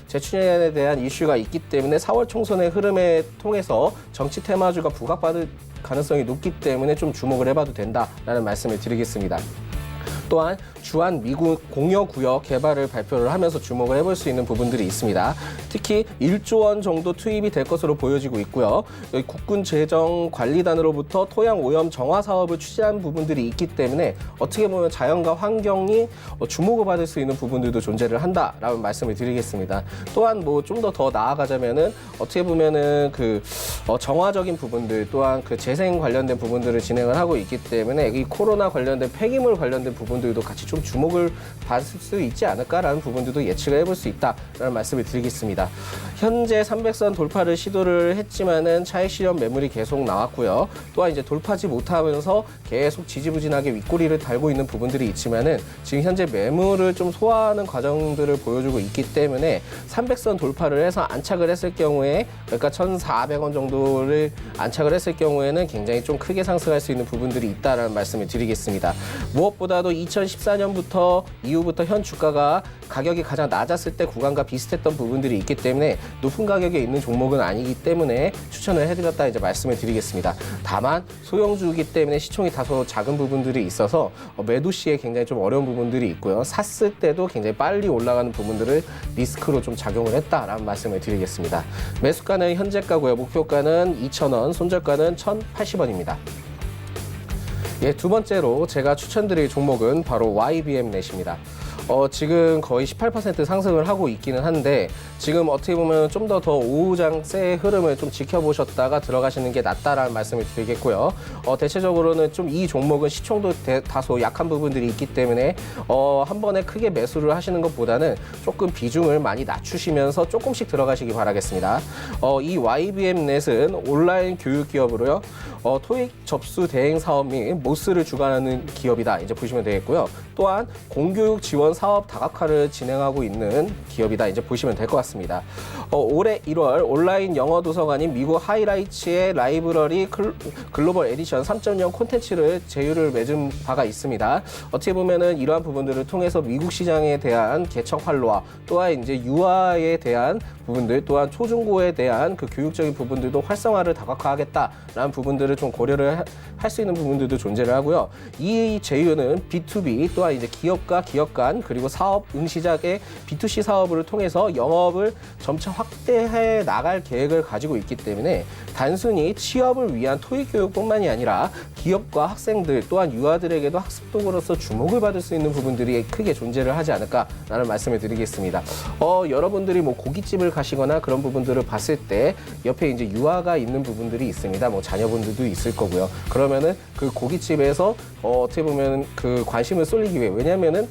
Speaker 4: 재추진에 대한 이슈가 있기 때문에 4월 총선의 흐름에 통해서 정치 테마주가 부각받을 가능성이 높기 때문에 좀 주목을 해봐도 된다라는 말씀을 드리겠습니다. 또한 주한 미국 공여구역 개발을 발표를 하면서 주목을 해볼 수 있는 부분들이 있습니다. 특히 1조 원 정도 투입이 될 것으로 보여지고 있고요. 국군재정관리단으로부터 토양 오염 정화 사업을 추진한 부분들이 있기 때문에 어떻게 보면 자연과 환경이 주목을 받을 수 있는 부분들도 존재를 한다라는 말씀을 드리겠습니다. 또한 뭐 좀 더 나아가자면은 어떻게 보면은 그 정화적인 부분들 또한 그 재생 관련된 부분들을 진행을 하고 있기 때문에 이 코로나 관련된 폐기물 관련된 부분들도 같이 좀 주목을 받을 수 있지 않을까라는 부분들도 예측을 해볼 수 있다라는 말씀을 드리겠습니다. 현재 300선 돌파를 시도를 했지만은 차익 실현 매물이 계속 나왔고요. 또한 이제 돌파하지 못하면서 계속 지지부진하게 윗꼬리를 달고 있는 부분들이 있지만은 지금 현재 매물을 좀 소화하는 과정들을 보여주고 있기 때문에 300선 돌파를 해서 안착을 했을 경우에 그러니까 1,400원 정도를 안착을 했을 경우에는 굉장히 좀 크게 상승할 수 있는 부분들이 있다라는 말씀을 드리겠습니다. 무엇보다도 2014년부터 이후부터 현 주가가 가격이 가장 낮았을 때 구간과 비슷했던 부분들이 있기 때문에 높은 가격에 있는 종목은 아니기 때문에 추천을 해드렸다 이제 말씀을 드리겠습니다. 다만 소형주이기 때문에 시총이 다소 작은 부분들이 있어서 매도 시에 굉장히 좀 어려운 부분들이 있고요. 샀을 때도 굉장히 빨리 올라가는 부분들을 리스크로 좀 작용을 했다라는 말씀을 드리겠습니다. 매수가는 현재가고요. 목표가는 2,000원, 손절가는 1,080원입니다. 예, 두 번째로 제가 추천드릴 종목은 바로 YBM넷입니다. 지금 거의 18% 상승을 하고 있기는 한데 지금 어떻게 보면 좀 더 오후 장세의 흐름을 좀 지켜보셨다가 들어가시는 게 낫다라는 말씀을 드리겠고요. 대체적으로는 좀 이 종목은 시총도 다소 약한 부분들이 있기 때문에 한 번에 크게 매수를 하시는 것보다는 조금 비중을 많이 낮추시면서 조금씩 들어가시기 바라겠습니다. 이 YBM넷은 온라인 교육 기업으로요. 토익 접수 대행 사업 및 모스를 주관하는 기업이다. 이제 보시면 되겠고요. 또한 공교육 지원 사업 다각화를 진행하고 있는 기업이다. 이제 보시면 될 것 같습니다. 올해 1월 온라인 영어 도서관인 미국 하이라이츠의 라이브러리 글로벌 에디션 3.0 콘텐츠를 제휴를 맺은 바가 있습니다. 어떻게 보면은 이러한 부분들을 통해서 미국 시장에 대한 개척 활로화 또한 이제 유아에 대한 부분들 또한 초중고에 대한 그 교육적인 부분들도 활성화를 다각화하겠다라는 부분들을 좀 고려를 할 수 있는 부분들도 존재를 하고요. 이 제휴는 B2B 또한 이제 기업과 기업 간 그리고 사업 응시작의 B2C 사업을 통해서 영업을 점차 확대해 나갈 계획을 가지고 있기 때문에 단순히 취업을 위한 토익 교육뿐만이 아니라 기업과 학생들 또한 유아들에게도 학습 도구로서 주목을 받을 수 있는 부분들이 크게 존재를 하지 않을까라는 말씀을 드리겠습니다. 여러분들이 뭐 고깃집을 가시거나 그런 부분들을 봤을 때 옆에 이제 유아가 있는 부분들이 있습니다. 뭐 자녀분들도 있을 거고요. 그러면은 그 고깃집에서 어떻게 보면 그 관심을 쏠리기 위해 왜냐면은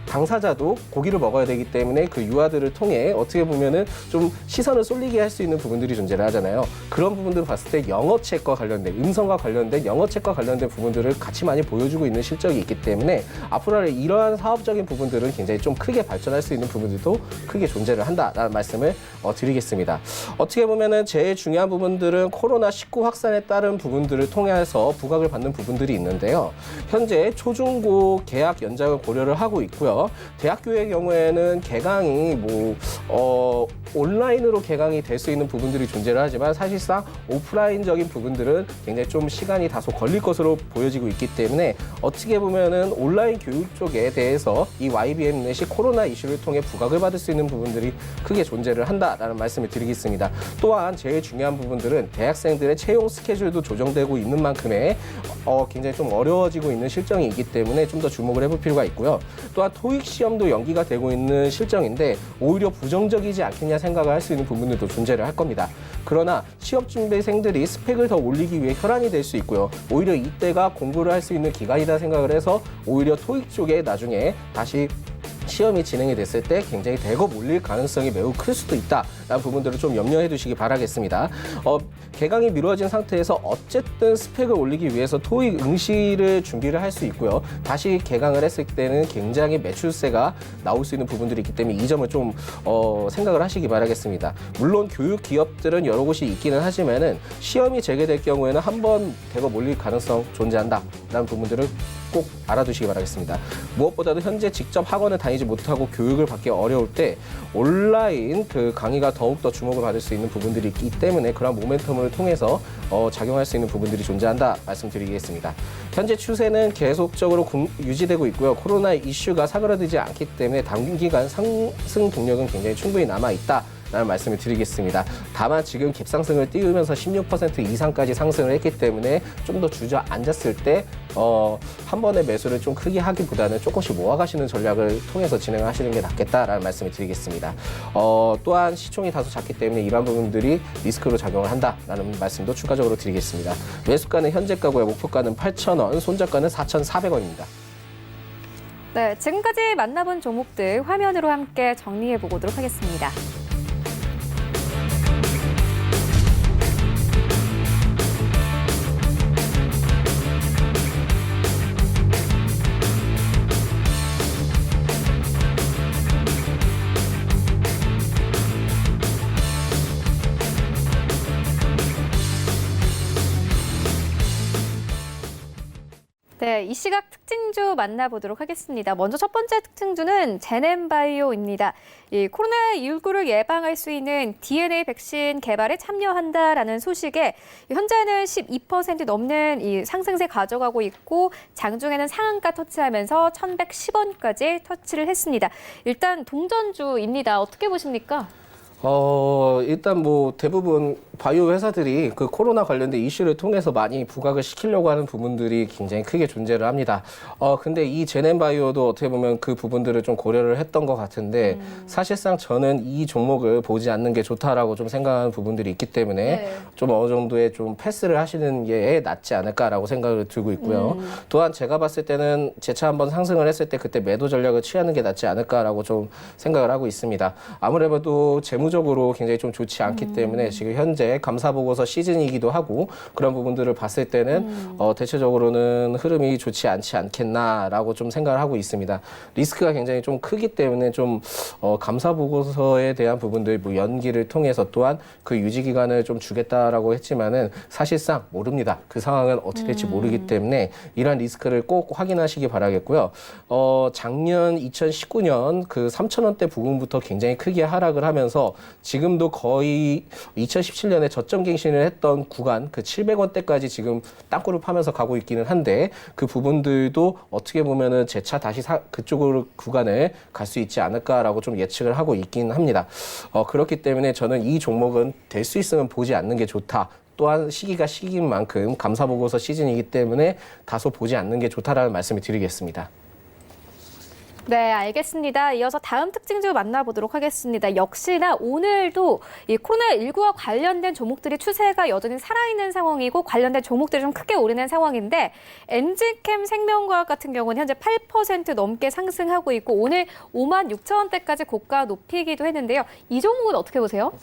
Speaker 4: 당사자도 고기를 먹어야 되기 때문에 그 유아들을 통해 어떻게 보면은 좀 시선을 쏠리게 할 수 있는 부분들이 존재를 하잖아요. 그런 부분들을 봤을 때 영어책과 관련된 음성과 관련된 영어책과 관련된 부분들을 같이 많이 보여주고 있는 실적이 있기 때문에 앞으로 이러한 사업적인 부분들은 굉장히 좀 크게 발전할 수 있는 부분들도 크게 존재를 한다라는 말씀을 드리겠습니다. 어떻게 보면은 제일 중요한 부분들은 코로나19 확산에 따른 부분들을 통해서 부각을 받는 부분들이 있는데요. 현재 초중고 계약 연장을 고려를 하고 하고 있고요. 대학교의 경우에는 개강이 온라인으로 개강이 될 수 있는 부분들이 존재를 하지만 사실상 오프라인적인 부분들은 굉장히 좀 시간이 다소 걸릴 것으로 보여지고 있기 때문에 어떻게 보면은 온라인 교육 쪽에 대해서 이 YBM 넷이 코로나 이슈를 통해 부각을 받을 수 있는 부분들이 크게 존재를 한다라는 말씀을 드리겠습니다. 또한 제일 중요한 부분들은 대학생들의 채용 스케줄도 조정되고 있는 만큼의 굉장히 좀 어려워지고 있는 실정이 있기 때문에 좀 더 주목을 해볼 필요가 있고요. 또한 토익 시험도 연기가 되고 있는 실정인데 오히려 부정적이지 않겠냐 생각을 할 수 있는 부분들도 존재를 할 겁니다. 그러나 취업 준비생들이 스펙을 더 올리기 위해 혈안이 될 수 있고요. 오히려 이때가 공부를 할 수 있는 기간이다 생각을 해서 오히려 토익 쪽에 나중에 다시 시험이 진행이 됐을 때 굉장히 대거 몰릴 가능성이 매우 클 수도 있다라는 부분들을 좀 염려해 두시기 바라겠습니다. 개강이 미뤄진 상태에서 어쨌든 스펙을 올리기 위해서 토익 응시를 준비를 할 수 있고요. 다시 개강을 했을 때는 굉장히 매출세가 나올 수 있는 부분들이 있기 때문에 이 점을 좀 생각을 하시기 바라겠습니다. 물론 교육 기업들은 여러 곳이 있기는 하지만은 시험이 재개될 경우에는 한 번 대거 몰릴 가능성 존재한다라는 부분들을 꼭 알아두시기 바라겠습니다. 무엇보다도 현재 직접 학원을 다니지 못하고 교육을 받기 어려울 때 온라인 그 강의가 더욱더 주목을 받을 수 있는 부분들이 있기 때문에 그런 모멘텀을 통해서 작용할 수 있는 부분들이 존재한다 말씀드리겠습니다. 현재 추세는 계속적으로 유지되고 있고요. 코로나 이슈가 사그라들지 않기 때문에 단기간 상승 동력은 굉장히 충분히 남아있다. 라는 말씀을 드리겠습니다. 다만 지금 갭상승을 띄우면서 16% 이상까지 상승을 했기 때문에 좀 더 주저앉았을 때 한 번의 매수를 좀 크게 하기보다는 조금씩 모아가시는 전략을 통해서 진행하시는 게 낫겠다라는 말씀을 드리겠습니다. 또한 시총이 다소 작기 때문에 이러한 부분들이 리스크로 작용을 한다라는 말씀도 추가적으로 드리겠습니다. 매수가는 현재가고요. 목표가는 8,000원, 손절가는 4,400원입니다.
Speaker 1: 네, 지금까지 만나본 종목들 화면으로 함께 정리해 보도록 하겠습니다. 네, 이 시각 특징주 만나보도록 하겠습니다. 먼저 첫 번째 특징주는 제넨바이오입니다. 이 코로나19를 예방할 수 있는 DNA 백신 개발에 참여한다라는 소식에 현재는 12% 넘는 이 상승세 가져가고 있고 장중에는 상한가 터치하면서 1,110원까지 터치를 했습니다. 일단 동전주입니다. 어떻게 보십니까?
Speaker 4: 일단 대부분 바이오 회사들이 그 코로나 관련된 이슈를 통해서 많이 부각을 시키려고 하는 부분들이 굉장히 크게 존재를 합니다. 근데 이 제넨바이오도 어떻게 보면 그 부분들을 좀 고려를 했던 것 같은데 사실상 저는 이 종목을 보지 않는 게 좋다라고 좀 생각하는 부분들이 있기 때문에 좀 어느 정도의 좀 패스를 하시는 게 낫지 않을까라고 생각을 들고 있고요. 또한 제가 봤을 때는 재차 한번 상승을 했을 때 그때 매도 전략을 취하는 게 낫지 않을까라고 좀 생각을 하고 있습니다. 아무래도 재무적으로 굉장히 좀 좋지 않기 때문에 지금 현재 감사보고서 시즌이기도 하고 그런 부분들을 봤을 때는 대체적으로는 흐름이 좋지 않지 않겠나라고 좀 생각을 하고 있습니다. 리스크가 굉장히 좀 크기 때문에 좀 감사보고서에 대한 부분들 연기를 통해서 또한 그 유지 기간을 좀 주겠다라고 했지만은 사실상 모릅니다. 그 상황은 어떻게 될지 모르기 때문에 이러한 리스크를 꼭 확인하시기 바라겠고요. 작년 2019년 그 3,000원대 부근부터 굉장히 크게 하락을 하면서 지금도 거의 2017년에 저점 갱신을 했던 구간 그 700원대까지 지금 땅굴을 파면서 가고 있기는 한데 그 부분들도 어떻게 보면은 재차 다시 그쪽으로 구간을 갈 수 있지 않을까라고 좀 예측을 하고 있긴 합니다. 그렇기 때문에 저는 이 종목은 될 수 있으면 보지 않는 게 좋다. 또한 시기가 시기인 만큼 감사보고서 시즌이기 때문에 다소 보지 않는 게 좋다라는 말씀을 드리겠습니다.
Speaker 1: 네, 알겠습니다. 이어서 다음 특징주 만나보도록 하겠습니다. 역시나 오늘도 이 코로나19와 관련된 종목들이 추세가 여전히 살아있는 상황이고 관련된 종목들이 좀 크게 오르는 상황인데 엔지캠 생명과학 같은 경우는 현재 8% 넘게 상승하고 있고 오늘 56,000원대까지 고가 높이기도 했는데요. 이 종목은 어떻게 보세요?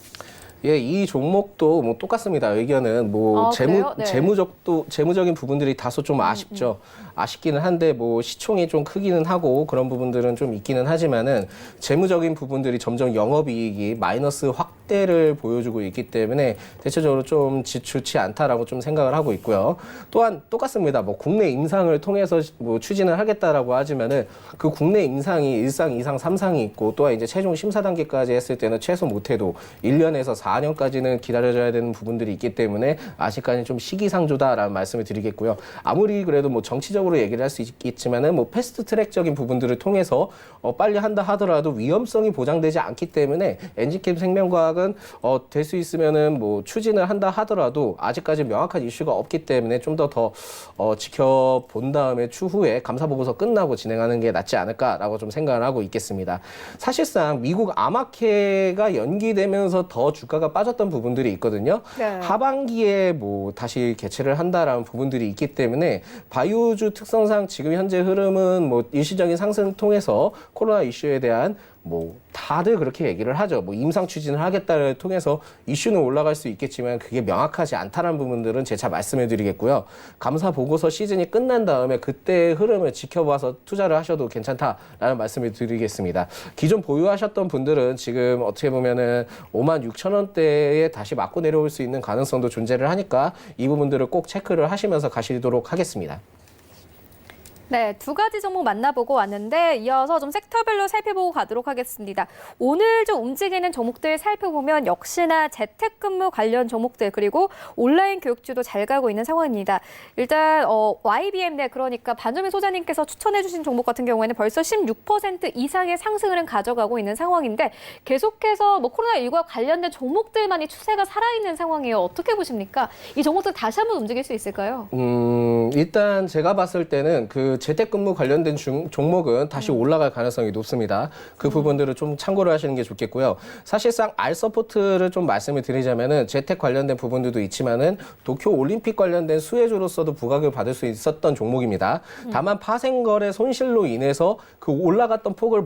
Speaker 4: 예, 이 종목도 뭐 똑같습니다. 의견은 뭐
Speaker 1: 그래요? 네.
Speaker 4: 재무적인 부분들이 다소 좀 아쉽죠. 아쉽기는 한데 뭐 시총이 좀 크기는 하고 그런 부분들은 좀 있기는 하지만은 재무적인 부분들이 점점 영업이익이 마이너스 확대를 보여주고 있기 때문에 대체적으로 좀 좋지 않다라고 좀 생각을 하고 있고요. 또한 똑같습니다. 뭐 국내 임상을 통해서 뭐 추진을 하겠다라고 하지만은 그 국내 임상이 1상, 2상, 3상이 있고 또한 이제 최종 심사 단계까지 했을 때는 최소 못해도 1년에서 4년까지는 기다려줘야 되는 부분들이 있기 때문에 아직까지는 좀 시기상조다라는 말씀을 드리겠고요. 아무리 그래도 뭐 정치적으로 얘기를 할 수 있겠지만은 뭐 패스트 트랙적인 부분들을 통해서 빨리 한다 하더라도 위험성이 보장되지 않기 때문에 엔지캠 생명과학은 될 수 있으면은 뭐 추진을 한다 하더라도 아직까지 명확한 이슈가 없기 때문에 좀 더 지켜본 다음에 추후에 감사 보고서 끝나고 진행하는 게 낫지 않을까라고 좀 생각을 하고 있겠습니다. 사실상 미국 아마케가 연기되면서 더 주가가 빠졌던 부분들이 있거든요.
Speaker 1: 네.
Speaker 4: 하반기에 뭐 다시 개최를 한다라는 부분들이 있기 때문에 바이오주 특성상 지금 현재 흐름은 뭐 일시적인 상승을 통해서 코로나 이슈에 대한 뭐 다들 그렇게 얘기를 하죠. 뭐 임상 추진을 하겠다를 통해서 이슈는 올라갈 수 있겠지만 그게 명확하지 않다는 부분들은 재차 말씀을 드리겠고요. 감사 보고서 시즌이 끝난 다음에 그때의 흐름을 지켜봐서 투자를 하셔도 괜찮다라는 말씀을 드리겠습니다. 기존 보유하셨던 분들은 지금 어떻게 보면은 56,000원대에 다시 맞고 내려올 수 있는 가능성도 존재를 하니까 이 부분들을 꼭 체크를 하시면서 가시도록 하겠습니다.
Speaker 1: 네, 두 가지 종목 만나보고 왔는데 이어서 좀 섹터별로 살펴보고 가도록 하겠습니다. 오늘 좀 움직이는 종목들 살펴보면 역시나 재택근무 관련 종목들 그리고 온라인 교육주도 잘 가고 있는 상황입니다. 일단 YBM 그러니까 반조민 소장님께서 추천해 주신 종목 같은 경우에는 벌써 16% 이상의 상승을 가져가고 있는 상황인데 계속해서 뭐 코로나19와 관련된 종목들만이 추세가 살아있는 상황이에요. 어떻게 보십니까? 이 종목들 다시 한번 움직일 수 있을까요?
Speaker 4: 일단 제가 봤을 때는 그 재택근무 관련된 종목은 다시 올라갈 가능성이 높습니다. 그 부분들을 좀 참고를 하시는 게 좋겠고요. 사실상 R서포트를 좀 말씀을 드리자면은 재택 관련된 부분들도 있지만은 도쿄 올림픽 관련된 수혜주로서도 부각을 받을 수 있었던 종목입니다. 다만 파생거래 손실로 인해서 그 올라갔던 폭을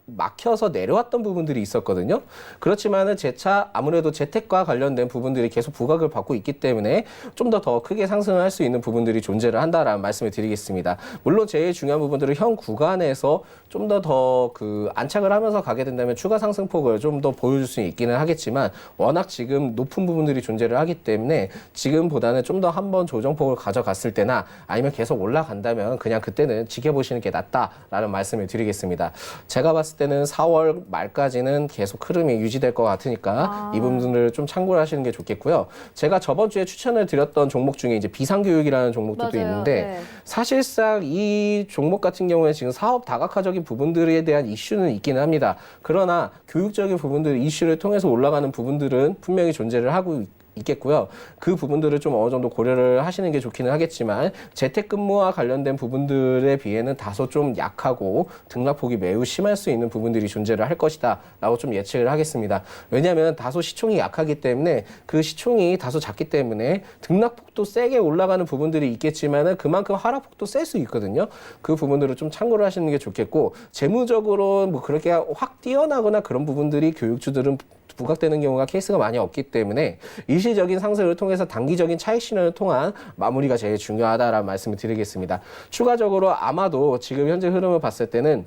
Speaker 4: 막혀서 내려왔던 부분들이 있었거든요. 그렇지만은 재차 아무래도 재택과 관련된 부분들이 계속 부각을 받고 있기 때문에 좀 더 크게 상승을 할 수 있는 부분들이 존재를 한다라는 말씀을 드리겠습니다. 물론 제일 중요한 부분들은 현 구간에서 좀 더 그 안착을 하면서 가게 된다면 추가 상승폭을 좀 더 보여줄 수 있기는 하겠지만 워낙 지금 높은 부분들이 존재를 하기 때문에 지금보다는 좀 더 한번 조정폭을 가져갔을 때나 아니면 계속 올라간다면 그냥 그때는 지켜보시는 게 낫다라는 말씀을 드리겠습니다. 제가 봤을 때는 4월 말까지는 계속 흐름이 유지될 것 같으니까 이 부분들을 좀 참고를 하시는 게 좋겠고요. 제가 저번 주에 추천을 드렸던 종목 중에 이제 비상교육이라는 종목도
Speaker 1: 맞아요.
Speaker 4: 있는데
Speaker 1: 네.
Speaker 4: 사실상 이 종목 같은 경우에 지금 사업 다각화적인 부분들에 대한 이슈는 있기는 합니다. 그러나 교육적인 부분들 이슈를 통해서 올라가는 부분들은 분명히 존재를 하고 있겠고요. 그 부분들을 좀 어느 정도 고려를 하시는 게 좋기는 하겠지만 재택근무와 관련된 부분들에 비해는 다소 좀 약하고 등락폭이 매우 심할 수 있는 부분들이 존재를 할 것이다 라고 좀 예측을 하겠습니다. 왜냐하면 다소 시총이 약하기 때문에 그 시총이 다소 작기 때문에 등락폭도 세게 올라가는 부분들이 있겠지만 그만큼 하락폭도 셀 수 있거든요. 그 부분들을 좀 참고를 하시는 게 좋겠고 재무적으로 뭐 그렇게 확 뛰어나거나 그런 부분들이 교육주들은 부각되는 경우가 케이스가 많이 없기 때문에 일시적인 상승을 통해서 단기적인 차익 실현을 통한 마무리가 제일 중요하다라는 말씀을 드리겠습니다. 추가적으로 아마도 지금 현재 흐름을 봤을 때는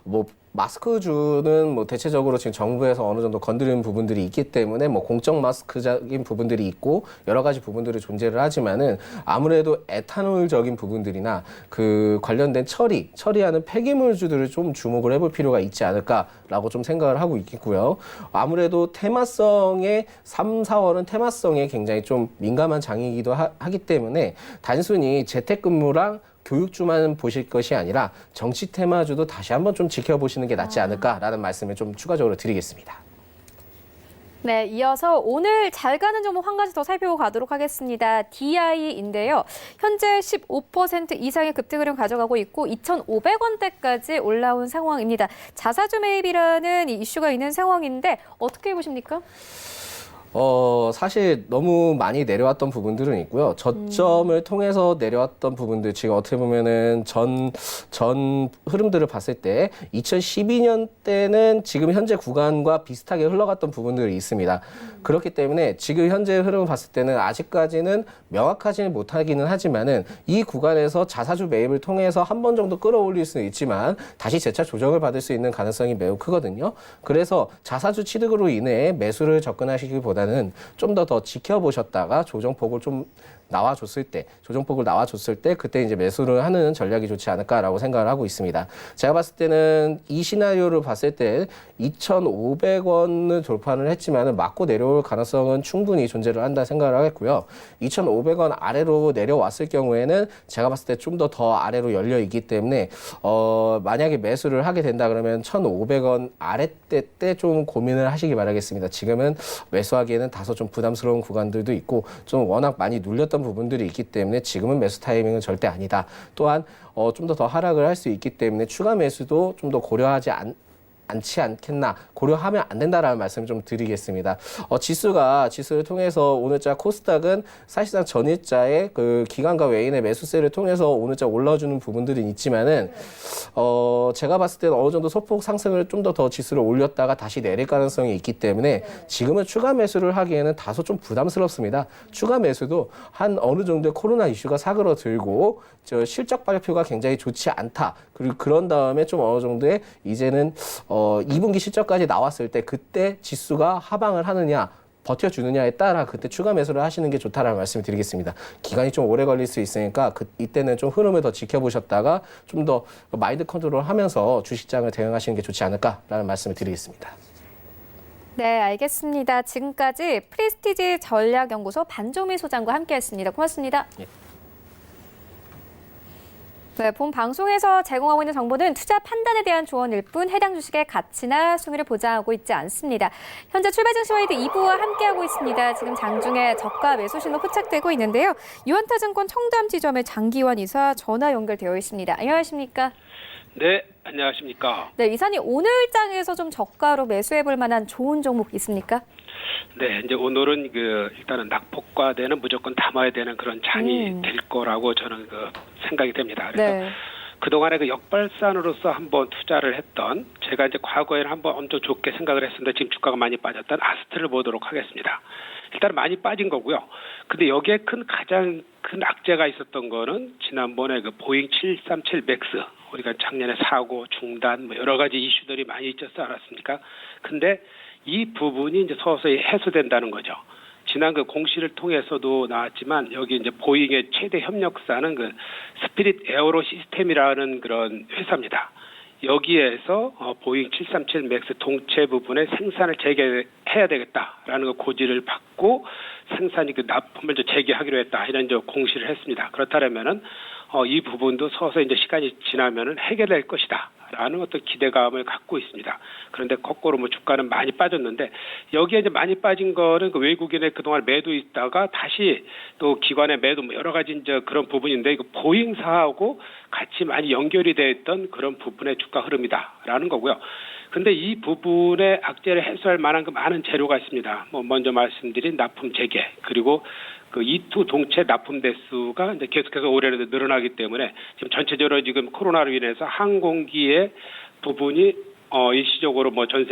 Speaker 4: 뭐 마스크주는 뭐 대체적으로 지금 정부에서 어느 정도 건드리는 부분들이 있기 때문에 뭐 공적 마스크적인 부분들이 있고 여러 가지 부분들이 존재를 하지만은 아무래도 에탄올적인 부분들이나 그 관련된 처리하는 폐기물주들을 좀 주목을 해볼 필요가 있지 않을까라고 좀 생각을 하고 있겠고요. 아무래도 테마성의 3, 4월은 테마성에 굉장히 좀 민감한 장이기도 하기 때문에 단순히 재택근무랑 교육주만 보실 것이 아니라 정치 테마주도 다시 한번 좀 지켜보시는 게 낫지 않을까라는 말씀을 좀 추가적으로 드리겠습니다.
Speaker 1: 네, 이어서 오늘 잘 가는 종목 한 가지 더 살펴보고 가도록 하겠습니다. DI인데요. 현재 15% 이상의 급등 흐름 가져가고 있고 2,500원대까지 올라온 상황입니다. 자사주 매입이라는 이 이슈가 있는 상황인데 어떻게 보십니까?
Speaker 4: 사실 너무 많이 내려왔던 부분들은 있고요. 저점을 통해서 내려왔던 부분들, 지금 어떻게 보면은 전 흐름들을 봤을 때 2012년 때는 지금 현재 구간과 비슷하게 흘러갔던 부분들이 있습니다. 그렇기 때문에 지금 현재 흐름을 봤을 때는 아직까지는 명확하지는 못하기는 하지만은 이 구간에서 자사주 매입을 통해서 한 번 정도 끌어올릴 수는 있지만 다시 재차 조정을 받을 수 있는 가능성이 매우 크거든요. 그래서 자사주 취득으로 인해 매수를 접근하시기보다는 좀 더 지켜보셨다가 조정폭을 좀 조정폭을 나와줬을 때 그때 이제 매수를 하는 전략이 좋지 않을까라고 생각을 하고 있습니다. 제가 봤을 때는 이 시나리오를 봤을 때 2,500원을 돌파를 했지만은 맞고 내려올 가능성은 충분히 존재를 한다 생각을 하겠고요. 2,500원 아래로 내려왔을 경우에는 제가 봤을 때 좀 더 아래로 열려 있기 때문에 만약에 매수를 하게 된다 그러면 1,500원 아래대 때 좀 고민을 하시기 바라겠습니다. 지금은 매수하기에는 다소 좀 부담스러운 구간들도 있고 좀 워낙 많이 눌렸던 부분들이 있기 때문에 지금은 매수 타이밍은 절대 아니다. 또한 좀 더 하락을 할 수 있기 때문에 추가 매수도 좀 더 고려하지 않지 않겠나, 고려하면 안 된다라는 말씀 좀 드리겠습니다. 지수를 통해서 오늘자 코스닥은 사실상 전일자의 그 기관과 외인의 매수세를 통해서 오늘자 올라주는 부분들은 있지만은 제가 봤을 때는 어느 정도 소폭 상승을 좀 더 지수를 올렸다가 다시 내릴 가능성이 있기 때문에 지금은 추가 매수를 하기에는 다소 좀 부담스럽습니다. 추가 매수도 한 어느 정도의 코로나 이슈가 사그러들고 실적 발표가 굉장히 좋지 않다. 그리고 그런 다음에 좀 어느 정도의 이제는 2분기 실적까지 나왔을 때 그때 지수가 하방을 하느냐 버텨주느냐에 따라 그때 추가 매수를 하시는 게 좋다라는 말씀을 드리겠습니다. 기간이 좀 오래 걸릴 수 있으니까 이때는 좀 흐름을 더 지켜보셨다가 좀 더 마인드 컨트롤 하면서 주식장을 대응하시는 게 좋지 않을까라는 말씀을 드리겠습니다.
Speaker 1: 네, 알겠습니다. 지금까지 프리스티지 전략연구소 반종미 소장과 함께했습니다. 고맙습니다.
Speaker 4: 예.
Speaker 1: 네, 본 방송에서 제공하고 있는 정보는 투자 판단에 대한 조언일 뿐 해당 주식의 가치나 수익률을 보장하고 있지 않습니다. 현재 출발 증시 와이드 2부와 함께하고 있습니다. 지금 장중에 저가 매수 신호 포착되고 있는데요. 유한타증권 청담 지점의 장기환 이사 전화 연결되어 있습니다. 안녕하십니까?
Speaker 5: 네, 안녕하십니까?
Speaker 1: 네, 이사님 오늘장에서 좀 저가로 매수해볼 만한 좋은 종목 있습니까?
Speaker 5: 네, 이제 오늘은 일단은 낙폭과대는 무조건 담아야 되는 그런 장이 될 거라고 저는 생각이 됩니다. 그래서
Speaker 1: 네.
Speaker 5: 그동안에 역발산으로서 한번 투자를 했던, 제가 이제 과거에는 한번 엄청 좋게 생각을 했었는데 지금 주가가 많이 빠졌던 아스트를 보도록 하겠습니다. 일단 많이 빠진 거고요. 근데 여기에 가장 큰 악재가 있었던 거는 지난번에 보잉 737 맥스, 우리가 작년에 사고 중단 여러 가지 이슈들이 많이 있었지 않았습니까? 근데 이 부분이 이제 서서히 해소된다는 거죠. 지난 공시를 통해서도 나왔지만 여기 이제 보잉의 최대 협력사는 스피릿 에어로 시스템이라는 그런 회사입니다. 여기에서 보잉 737 맥스 동체 부분의 생산을 재개해야 되겠다라는 고지를 받고 생산이 납품을 재개하기로 했다, 이런 공시를 했습니다. 그렇다면은 이 부분도 서서히 이제 시간이 지나면은 해결될 것이다라는 어떤 기대감을 갖고 있습니다. 그런데 거꾸로 주가는 많이 빠졌는데 여기에 이제 많이 빠진 거는 외국인의 그동안 매도 있다가 다시 또 기관의 매도 여러 가지 이제 그런 부분인데 보잉사하고 같이 많이 연결이 되어 있던 그런 부분의 주가 흐름이다라는 거고요. 근데 이 부분의 악재를 해소할 만한 많은 재료가 있습니다. 먼저 말씀드린 납품 재개, 그리고 E2 동체 납품 대수가 이제 계속해서 올해는 늘어나기 때문에 지금 전체적으로 지금 코로나로 인해서 항공기의 부분이 일시적으로 전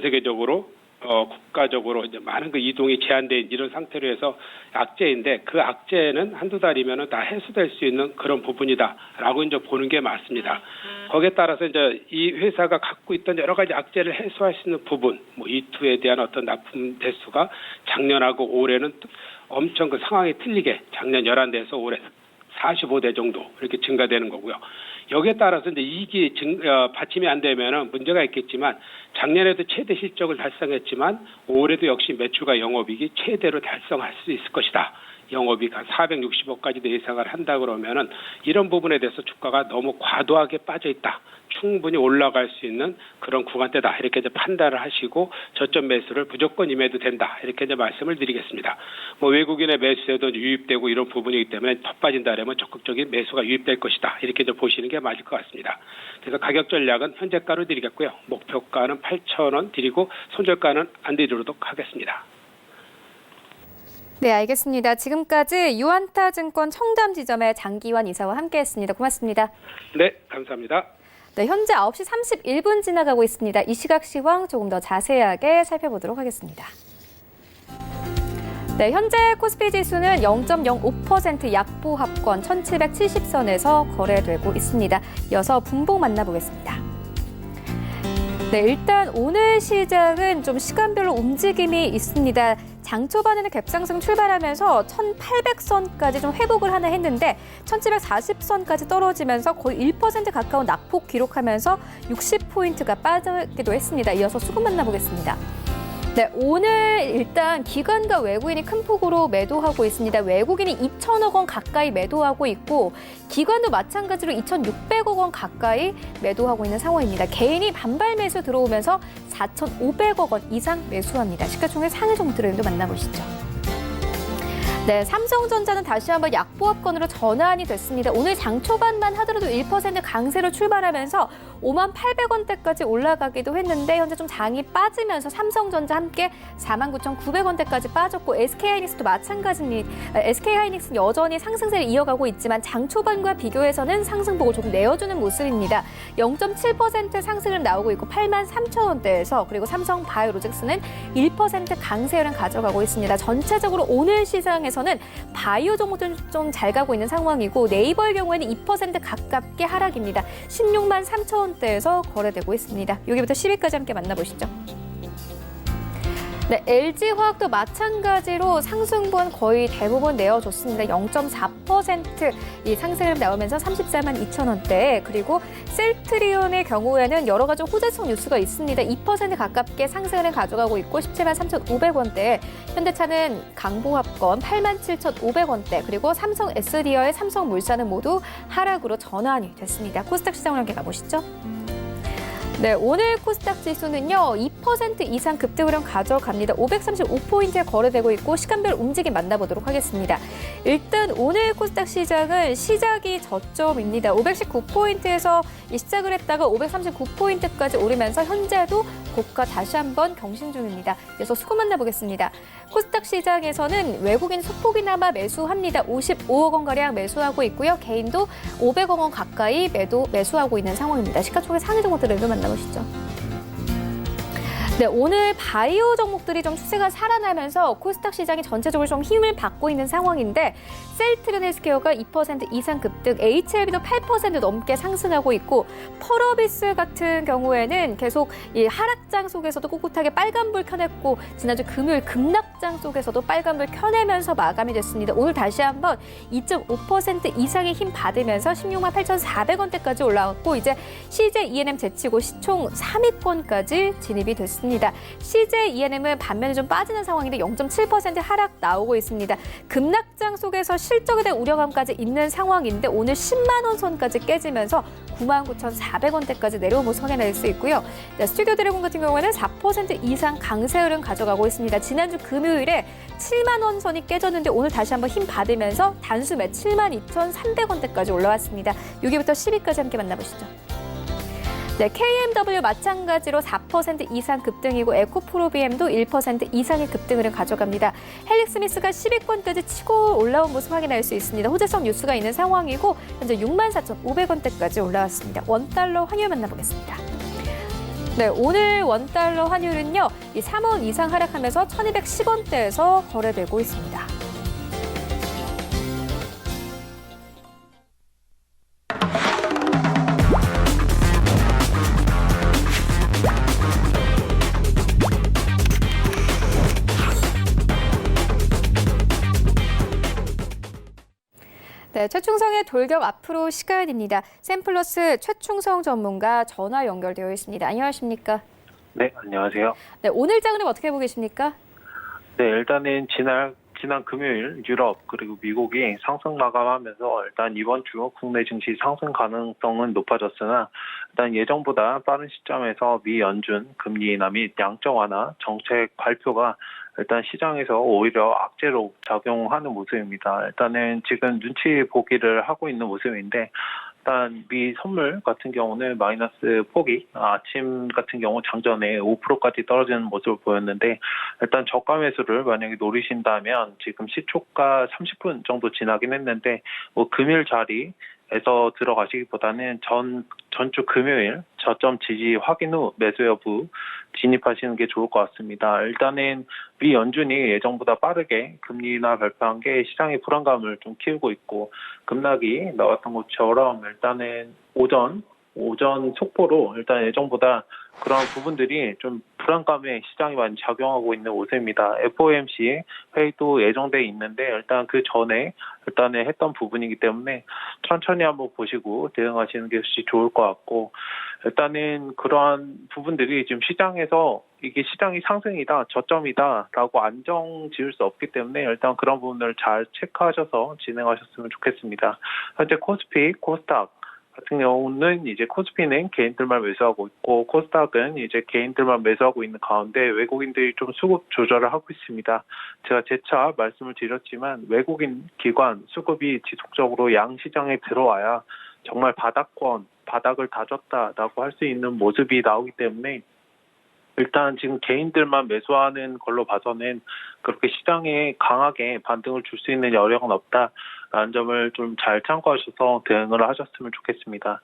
Speaker 5: 세계적으로 국가적으로 이제 많은 이동이 제한된 이런 상태로 해서 악재인데 그 악재는 한두 달이면은 다 해소될 수 있는 그런 부분이다라고 이제 보는 게 맞습니다. 거기에 따라서 이제 이 회사가 갖고 있던 여러 가지 악재를 해소할 수 있는 부분, E2에 대한 어떤 납품 대수가 작년하고 올해는 엄청 상황이 틀리게 작년 11대에서 올해 45대 정도 이렇게 증가되는 거고요. 여기에 따라서 이제 이익이 받침이 안 되면은 문제가 있겠지만 작년에도 최대 실적을 달성했지만 올해도 역시 매출과 영업이익이 최대로 달성할 수 있을 것이다. 영업이익 한 460억까지도 예상을 한다 그러면은 이런 부분에 대해서 주가가 너무 과도하게 빠져 있다. 충분히 올라갈 수 있는 그런 구간대다. 이렇게 이제 판단을 하시고 저점 매수를 무조건 임해도 된다. 이렇게 이제 말씀을 드리겠습니다. 외국인의 매수에도 유입되고 이런 부분이기 때문에 더 빠진다 그러면 적극적인 매수가 유입될 것이다. 이렇게 이제 보시는 게 맞을 것 같습니다. 그래서 가격 전략은 현재가로 드리겠고요. 목표가는 8,000원 드리고 손절가는 안 드리도록 하겠습니다.
Speaker 1: 네, 알겠습니다. 지금까지 유안타증권 청담 지점의 장기환 이사와 함께했습니다. 고맙습니다.
Speaker 5: 네, 감사합니다.
Speaker 1: 네, 현재 9시 31분 지나가고 있습니다. 이 시각 시황 조금 더 자세하게 살펴보도록 하겠습니다. 네, 현재 코스피 지수는 0.05% 약보합권 1770선에서 거래되고 있습니다. 이어서 분봉 만나보겠습니다. 네, 일단 오늘 시장은 좀 시간별로 움직임이 있습니다. 장 초반에는 갭상승 출발하면서 1800선까지 좀 회복을 하나 했는데 1740선까지 떨어지면서 거의 1% 가까운 낙폭 기록하면서 60포인트가 빠지기도 했습니다. 이어서 수급 만나보겠습니다. 네, 오늘 일단 기관과 외국인이 큰 폭으로 매도하고 있습니다. 외국인이 2천억 원 가까이 매도하고 있고 기관도 마찬가지로 2,600억 원 가까이 매도하고 있는 상황입니다. 개인이 반발 매수 들어오면서 4,500억 원 이상 매수합니다. 시가총액 상위 종목들도 만나보시죠. 네, 삼성전자는 다시 한번 약보합권으로 전환이 됐습니다. 오늘 장 초반만 하더라도 1% 강세로 출발하면서 58,800원대까지 올라가기도 했는데 현재 좀 장이 빠지면서 삼성전자 함께 49,900원대까지 빠졌고 SK하이닉스도 마찬가지입니다. SK하이닉스는 여전히 상승세를 이어가고 있지만 장 초반과 비교해서는 상승폭을 조금 내어주는 모습입니다. 0.7% 상승을 나오고 있고 83,000원대에서 그리고 삼성바이오로직스는 1% 강세를 가져가고 있습니다. 전체적으로 오늘 시장에서는 바이오 종목들은 좀 잘 가고 있는 상황이고 네이버의 경우에는 2% 가깝게 하락입니다. 163,000원대에서 거래되고 있습니다. 여기부터 10위까지 함께 만나보시죠. 네, LG화학도 마찬가지로 상승분 거의 대부분 내어줬습니다. 0.4% 이 상승을 나오면서 342,000원대. 그리고 셀트리온의 경우에는 여러 가지 호재성 뉴스가 있습니다. 2% 가깝게 상승을 가져가고 있고 173,500원대. 현대차는 강보합권 87,500원대. 그리고 삼성 S디어의 삼성물산은 모두 하락으로 전환이 됐습니다. 코스닥 시장을 함께 가보시죠. 네, 오늘 코스닥 지수는요, 2% 이상 급등 흐름 가져갑니다. 535포인트에 거래되고 있고 시간별 움직임 만나보도록 하겠습니다. 일단 오늘 코스닥 시장은 시작이 저점입니다. 519포인트에서 시작을 했다가 539포인트까지 오르면서 현재도 고가 다시 한번 경신 중입니다. 그래서 수급 만나보겠습니다. 코스닥 시장에서는 외국인 소폭이나마 매수합니다. 55억 원가량 매수하고 있고요. 개인도 500억 원 가까이 매수하고 있는 상황입니다. 시가총액 상위 종목들을 만나보시죠. 네, 오늘 바이오 종목들이 좀 추세가 살아나면서 코스닥 시장이 전체적으로 좀 힘을 받고 있는 상황인데 셀트리온 헬스케어가 2% 이상 급등, HLB도 8% 넘게 상승하고 있고 펄어비스 같은 경우에는 계속 이 하락장 속에서도 꿋꿋하게 빨간불 켜냈고 지난주 금요일 급락장 속에서도 빨간불 켜내면서 마감이 됐습니다. 오늘 다시 한번 2.5% 이상의 힘 받으면서 168,400원대까지 올라왔고 이제 CJ ENM 제치고 시총 3위권까지 진입이 됐습니다. CJ ENM은 반면에 좀 빠지는 상황인데 0.7% 하락 나오고 있습니다. 급락장 속에서 실적에 대한 우려감까지 있는 상황인데 오늘 10만 원 선까지 깨지면서 99,400원대까지 내려온 모습 확인할 수 있고요. 네, 스튜디오 드래곤 같은 경우에는 4% 이상 강세 흐름 가져가고 있습니다. 지난주 금요일에 7만 원 선이 깨졌는데 오늘 다시 한번 힘 받으면서 단수 매 72,300원대까지 올라왔습니다. 6위부터 10위까지 함께 만나보시죠. 네, KMW 마찬가지로 4% 이상 급등이고 에코프로비엠도 1% 이상의 급등을 가져갑니다. 헬릭스미스가 10위권까지 치고 올라온 모습 확인할 수 있습니다. 호재성 뉴스가 있는 상황이고 현재 64,500원대까지 올라왔습니다. 원달러 환율 만나보겠습니다. 네, 오늘 원달러 환율은요, 3원 이상 하락하면서 1,210원대에서 거래되고 있습니다. 네, 최충성의 돌격 앞으로 시간입니다. 샘플러스 최충성 전문가 전화 연결되어 있습니다. 안녕하십니까?
Speaker 3: 네, 안녕하세요.
Speaker 1: 네, 오늘 장은 어떻게 보고 계십니까?
Speaker 3: 네, 일단은 지난 금요일 유럽 그리고 미국이 상승 마감하면서 일단 이번 주 국내 증시 상승 가능성은 높아졌으나 일단 예정보다 빠른 시점에서 미 연준 금리 인하 및 양적 완화 정책 발표가 일단 시장에서 오히려 악재로 작용하는 모습입니다. 일단은 지금 눈치 보기를 하고 있는 모습인데
Speaker 6: 일단 미 선물 같은 경우는 마이너스 폭이 아침 같은 경우 장전에 5%까지 떨어지는 모습을 보였는데 일단 저가 매수를 만약에 노리신다면 지금 시초가 30분 정도 지나긴 했는데 뭐 금일 자리에서 들어가시기보다는 전주 금요일 저점 지지 확인 후 매수 여부 진입하시는 게 좋을 것 같습니다. 일단은 미 연준이 예정보다 빠르게 금리 인하 발표한 게 시장의 불안감을 좀 키우고 있고 급락이 나왔던 것처럼 일단은 오전 속보로 일단 예정보다 그런 부분들이 좀 불안감에 시장이 많이 작용하고 있는 모습입니다. FOMC 회의도 예정돼 있는데 일단 그 전에 일단은 했던 부분이기 때문에 천천히 한번 보시고 대응하시는 게 좋을 것 같고 일단은 그러한 부분들이 지금 시장에서 이게 시장이 상승이다, 저점이다라고 안정 지을 수 없기 때문에 일단 그런 부분을 잘 체크하셔서 진행하셨으면 좋겠습니다. 현재 코스피, 코스닥 같은 경우는 이제 코스피는 개인들만 매수하고 있고 코스닥은 이제 개인들만 매수하고 있는 가운데 외국인들이 좀 수급 조절을 하고 있습니다. 제가 재차 말씀을 드렸지만 외국인 기관 수급이 지속적으로 양 시장에 들어와야 정말 바닥을 다졌다라고 할 수 있는 모습이 나오기 때문에 일단 지금 개인들만 매수하는 걸로 봐서는 그렇게 시장에 강하게 반등을 줄 수 있는 여력은 없다라는 점을 좀 잘 참고하셔서 대응을 하셨으면 좋겠습니다.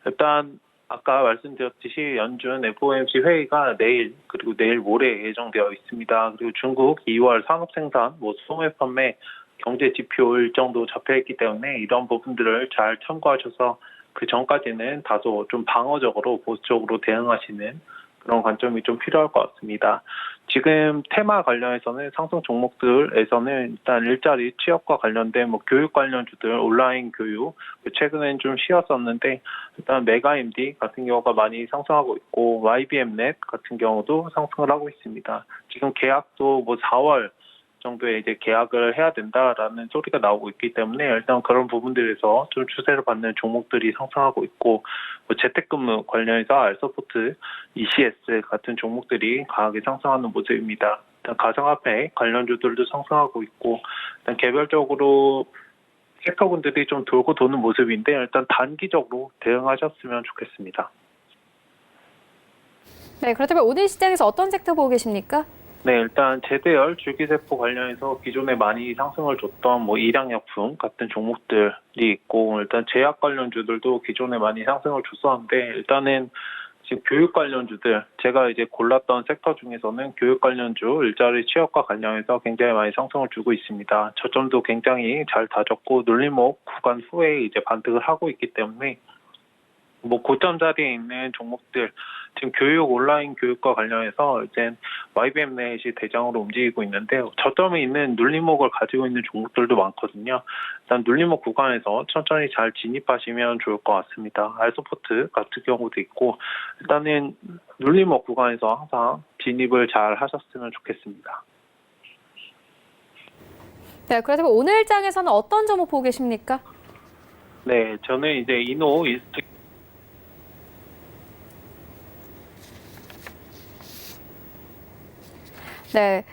Speaker 6: 일단 아까 말씀드렸듯이 연준 FOMC 회의가 내일 그리고 내일 모레 예정되어 있습니다. 그리고 중국 2월 산업생산, 소매 판매 경제 지표 일정도 잡혀있기 때문에 이런 부분들을 잘 참고하셔서 그 전까지는 다소 좀 방어적으로 보수적으로 대응하시는 그런 관점이 좀 필요할 것 같습니다. 지금 테마 관련해서는 상승 종목들에서는 일단 일자리 취업과 관련된 교육 관련주들 온라인 교육 최근엔 좀 쉬었었는데 일단 메가MD 같은 경우가 많이 상승하고 있고 YBM넷 같은 경우도 상승을 하고 있습니다. 지금 계약도 4월 정도에 이제 계약을 해야 된다라는 소리가 나오고 있기 때문에 일단 그런 부분들에서 좀 추세를 받는 종목들이 상승하고 있고 재택근무 관련해서 알서포트, ECS 같은 종목들이 강하게 상승하는 모습입니다. 일단 가상화폐 관련주들도 상승하고 있고 일단 개별적으로 섹터군들이 좀 돌고 도는 모습인데 일단 단기적으로 대응하셨으면 좋겠습니다.
Speaker 1: 네, 그렇다면 오늘 시장에서 어떤 섹터 보고 계십니까?
Speaker 6: 네, 일단 제대열 줄기세포 관련해서 기존에 많이 상승을 줬던 일양약품 같은 종목들이 있고 일단 제약 관련주들도 기존에 많이 상승을 줬었는데 일단은 지금 교육 관련주들 제가 이제 골랐던 섹터 중에서는 교육 관련주 일자리 취업과 관련해서 굉장히 많이 상승을 주고 있습니다. 저점도 굉장히 잘 다졌고 눌림목 구간 후에 이제 반등을 하고 있기 때문에 고점 자리에 있는 종목들 지금 교육 온라인 교육과 관련해서 이제 YBM넷이 대장으로 움직이고 있는데 저점에 있는 눌림목을 가지고 있는 종목들도 많거든요. 일단 눌림목 구간에서 천천히 잘 진입하시면 좋을 것 같습니다. 알소포트 같은 경우도 있고 일단은 눌림목 구간에서 항상 진입을 잘 하셨으면 좋겠습니다.
Speaker 1: 네, 그렇다면 오늘 장에서는 어떤 종목 보고 계십니까?
Speaker 6: 네, 저는 이제 이노 인스트
Speaker 1: 네.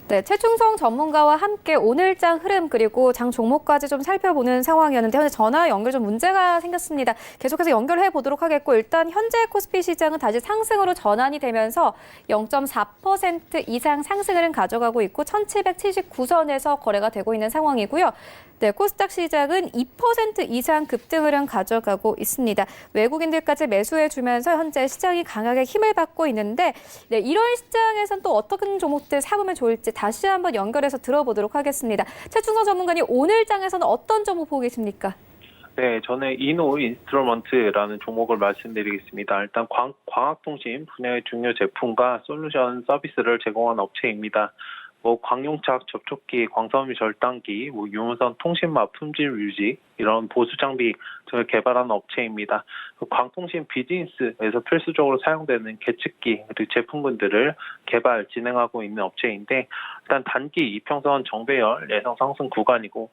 Speaker 1: 네, 최충성 전문가와 함께 오늘장 흐름 그리고 장 종목까지 좀 살펴보는 상황이었는데 현재 전화 연결 좀 문제가 생겼습니다. 계속해서 연결해 보도록 하겠고 일단 현재 코스피 시장은 다시 상승으로 전환이 되면서 0.4% 이상 상승을 가져가고 있고 1779선에서 거래가 되고 있는 상황이고요. 네, 코스닥 시장은 2% 이상 급등을 가져가고 있습니다. 외국인들까지 매수해주면서 현재 시장이 강하게 힘을 받고 있는데 네, 이런 시장에선 또 어떤 종목들 사보면 좋을지 다시 한번 연결해서 들어보도록 하겠습니다. 최충성 전문가님, 오늘 장에서는 어떤 종목 보고 계십니까?
Speaker 6: 네, 저는 이노 인스트루먼트라는 종목을 말씀드리겠습니다. 일단 광학통신 분야의 중요 제품과 솔루션 서비스를 제공하는 업체입니다. 광용착 접촉기, 광섬유 절단기, 유무선 통신마 품질 유지 이런 보수 장비 등을 개발하는 업체입니다. 광통신 비즈니스에서 필수적으로 사용되는 계측기 그리고 제품군들을 개발 진행하고 있는 업체인데 일단 단기 이평선 정배열 예상 상승 구간이고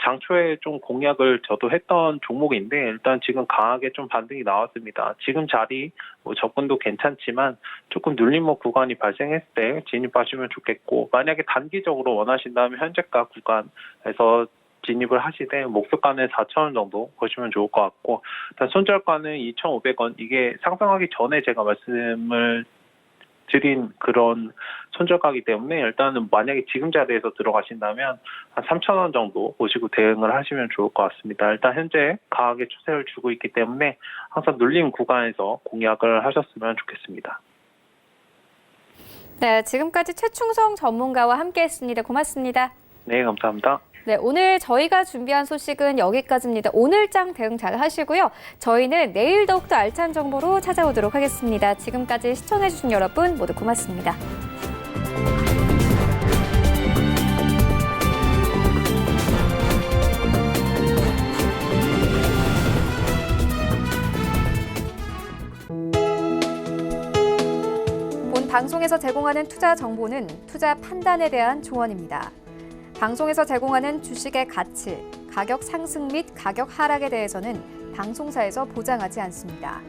Speaker 6: 장초에 좀 공략을 저도 했던 종목인데 일단 지금 강하게 좀 반등이 나왔습니다. 지금 자리 접근도 괜찮지만 조금 눌림목 구간이 발생했을 때 진입하시면 좋겠고 만약에 단기적으로 원하신다면 현재가 구간에서 진입을 하시되 목표가는 4,000원 정도 보시면 좋을 것 같고 일단 손절가는 2,500원 이게 상승하기 전에 제가 말씀을 드린 그런 손절가이기 때문에 일단은 만약에 지금 자리에서 들어가신다면 한 3,000원 정도 보시고 대응을 하시면 좋을 것 같습니다. 일단 현재 강하게 추세를 주고 있기 때문에 항상 눌림 구간에서 공략을 하셨으면 좋겠습니다.
Speaker 1: 네, 지금까지 최충성 전문가와 함께했습니다. 고맙습니다.
Speaker 6: 네, 감사합니다.
Speaker 1: 네, 오늘 저희가 준비한 소식은 여기까지입니다. 오늘장 대응 잘 하시고요. 저희는 내일 더욱더 알찬 정보로 찾아오도록 하겠습니다. 지금까지 시청해주신 여러분 모두 고맙습니다. 본 방송에서 제공하는 투자 정보는 투자 판단에 대한 조언입니다. 방송에서 제공하는 주식의 가치, 가격 상승 및 가격 하락에 대해서는 방송사에서 보장하지 않습니다.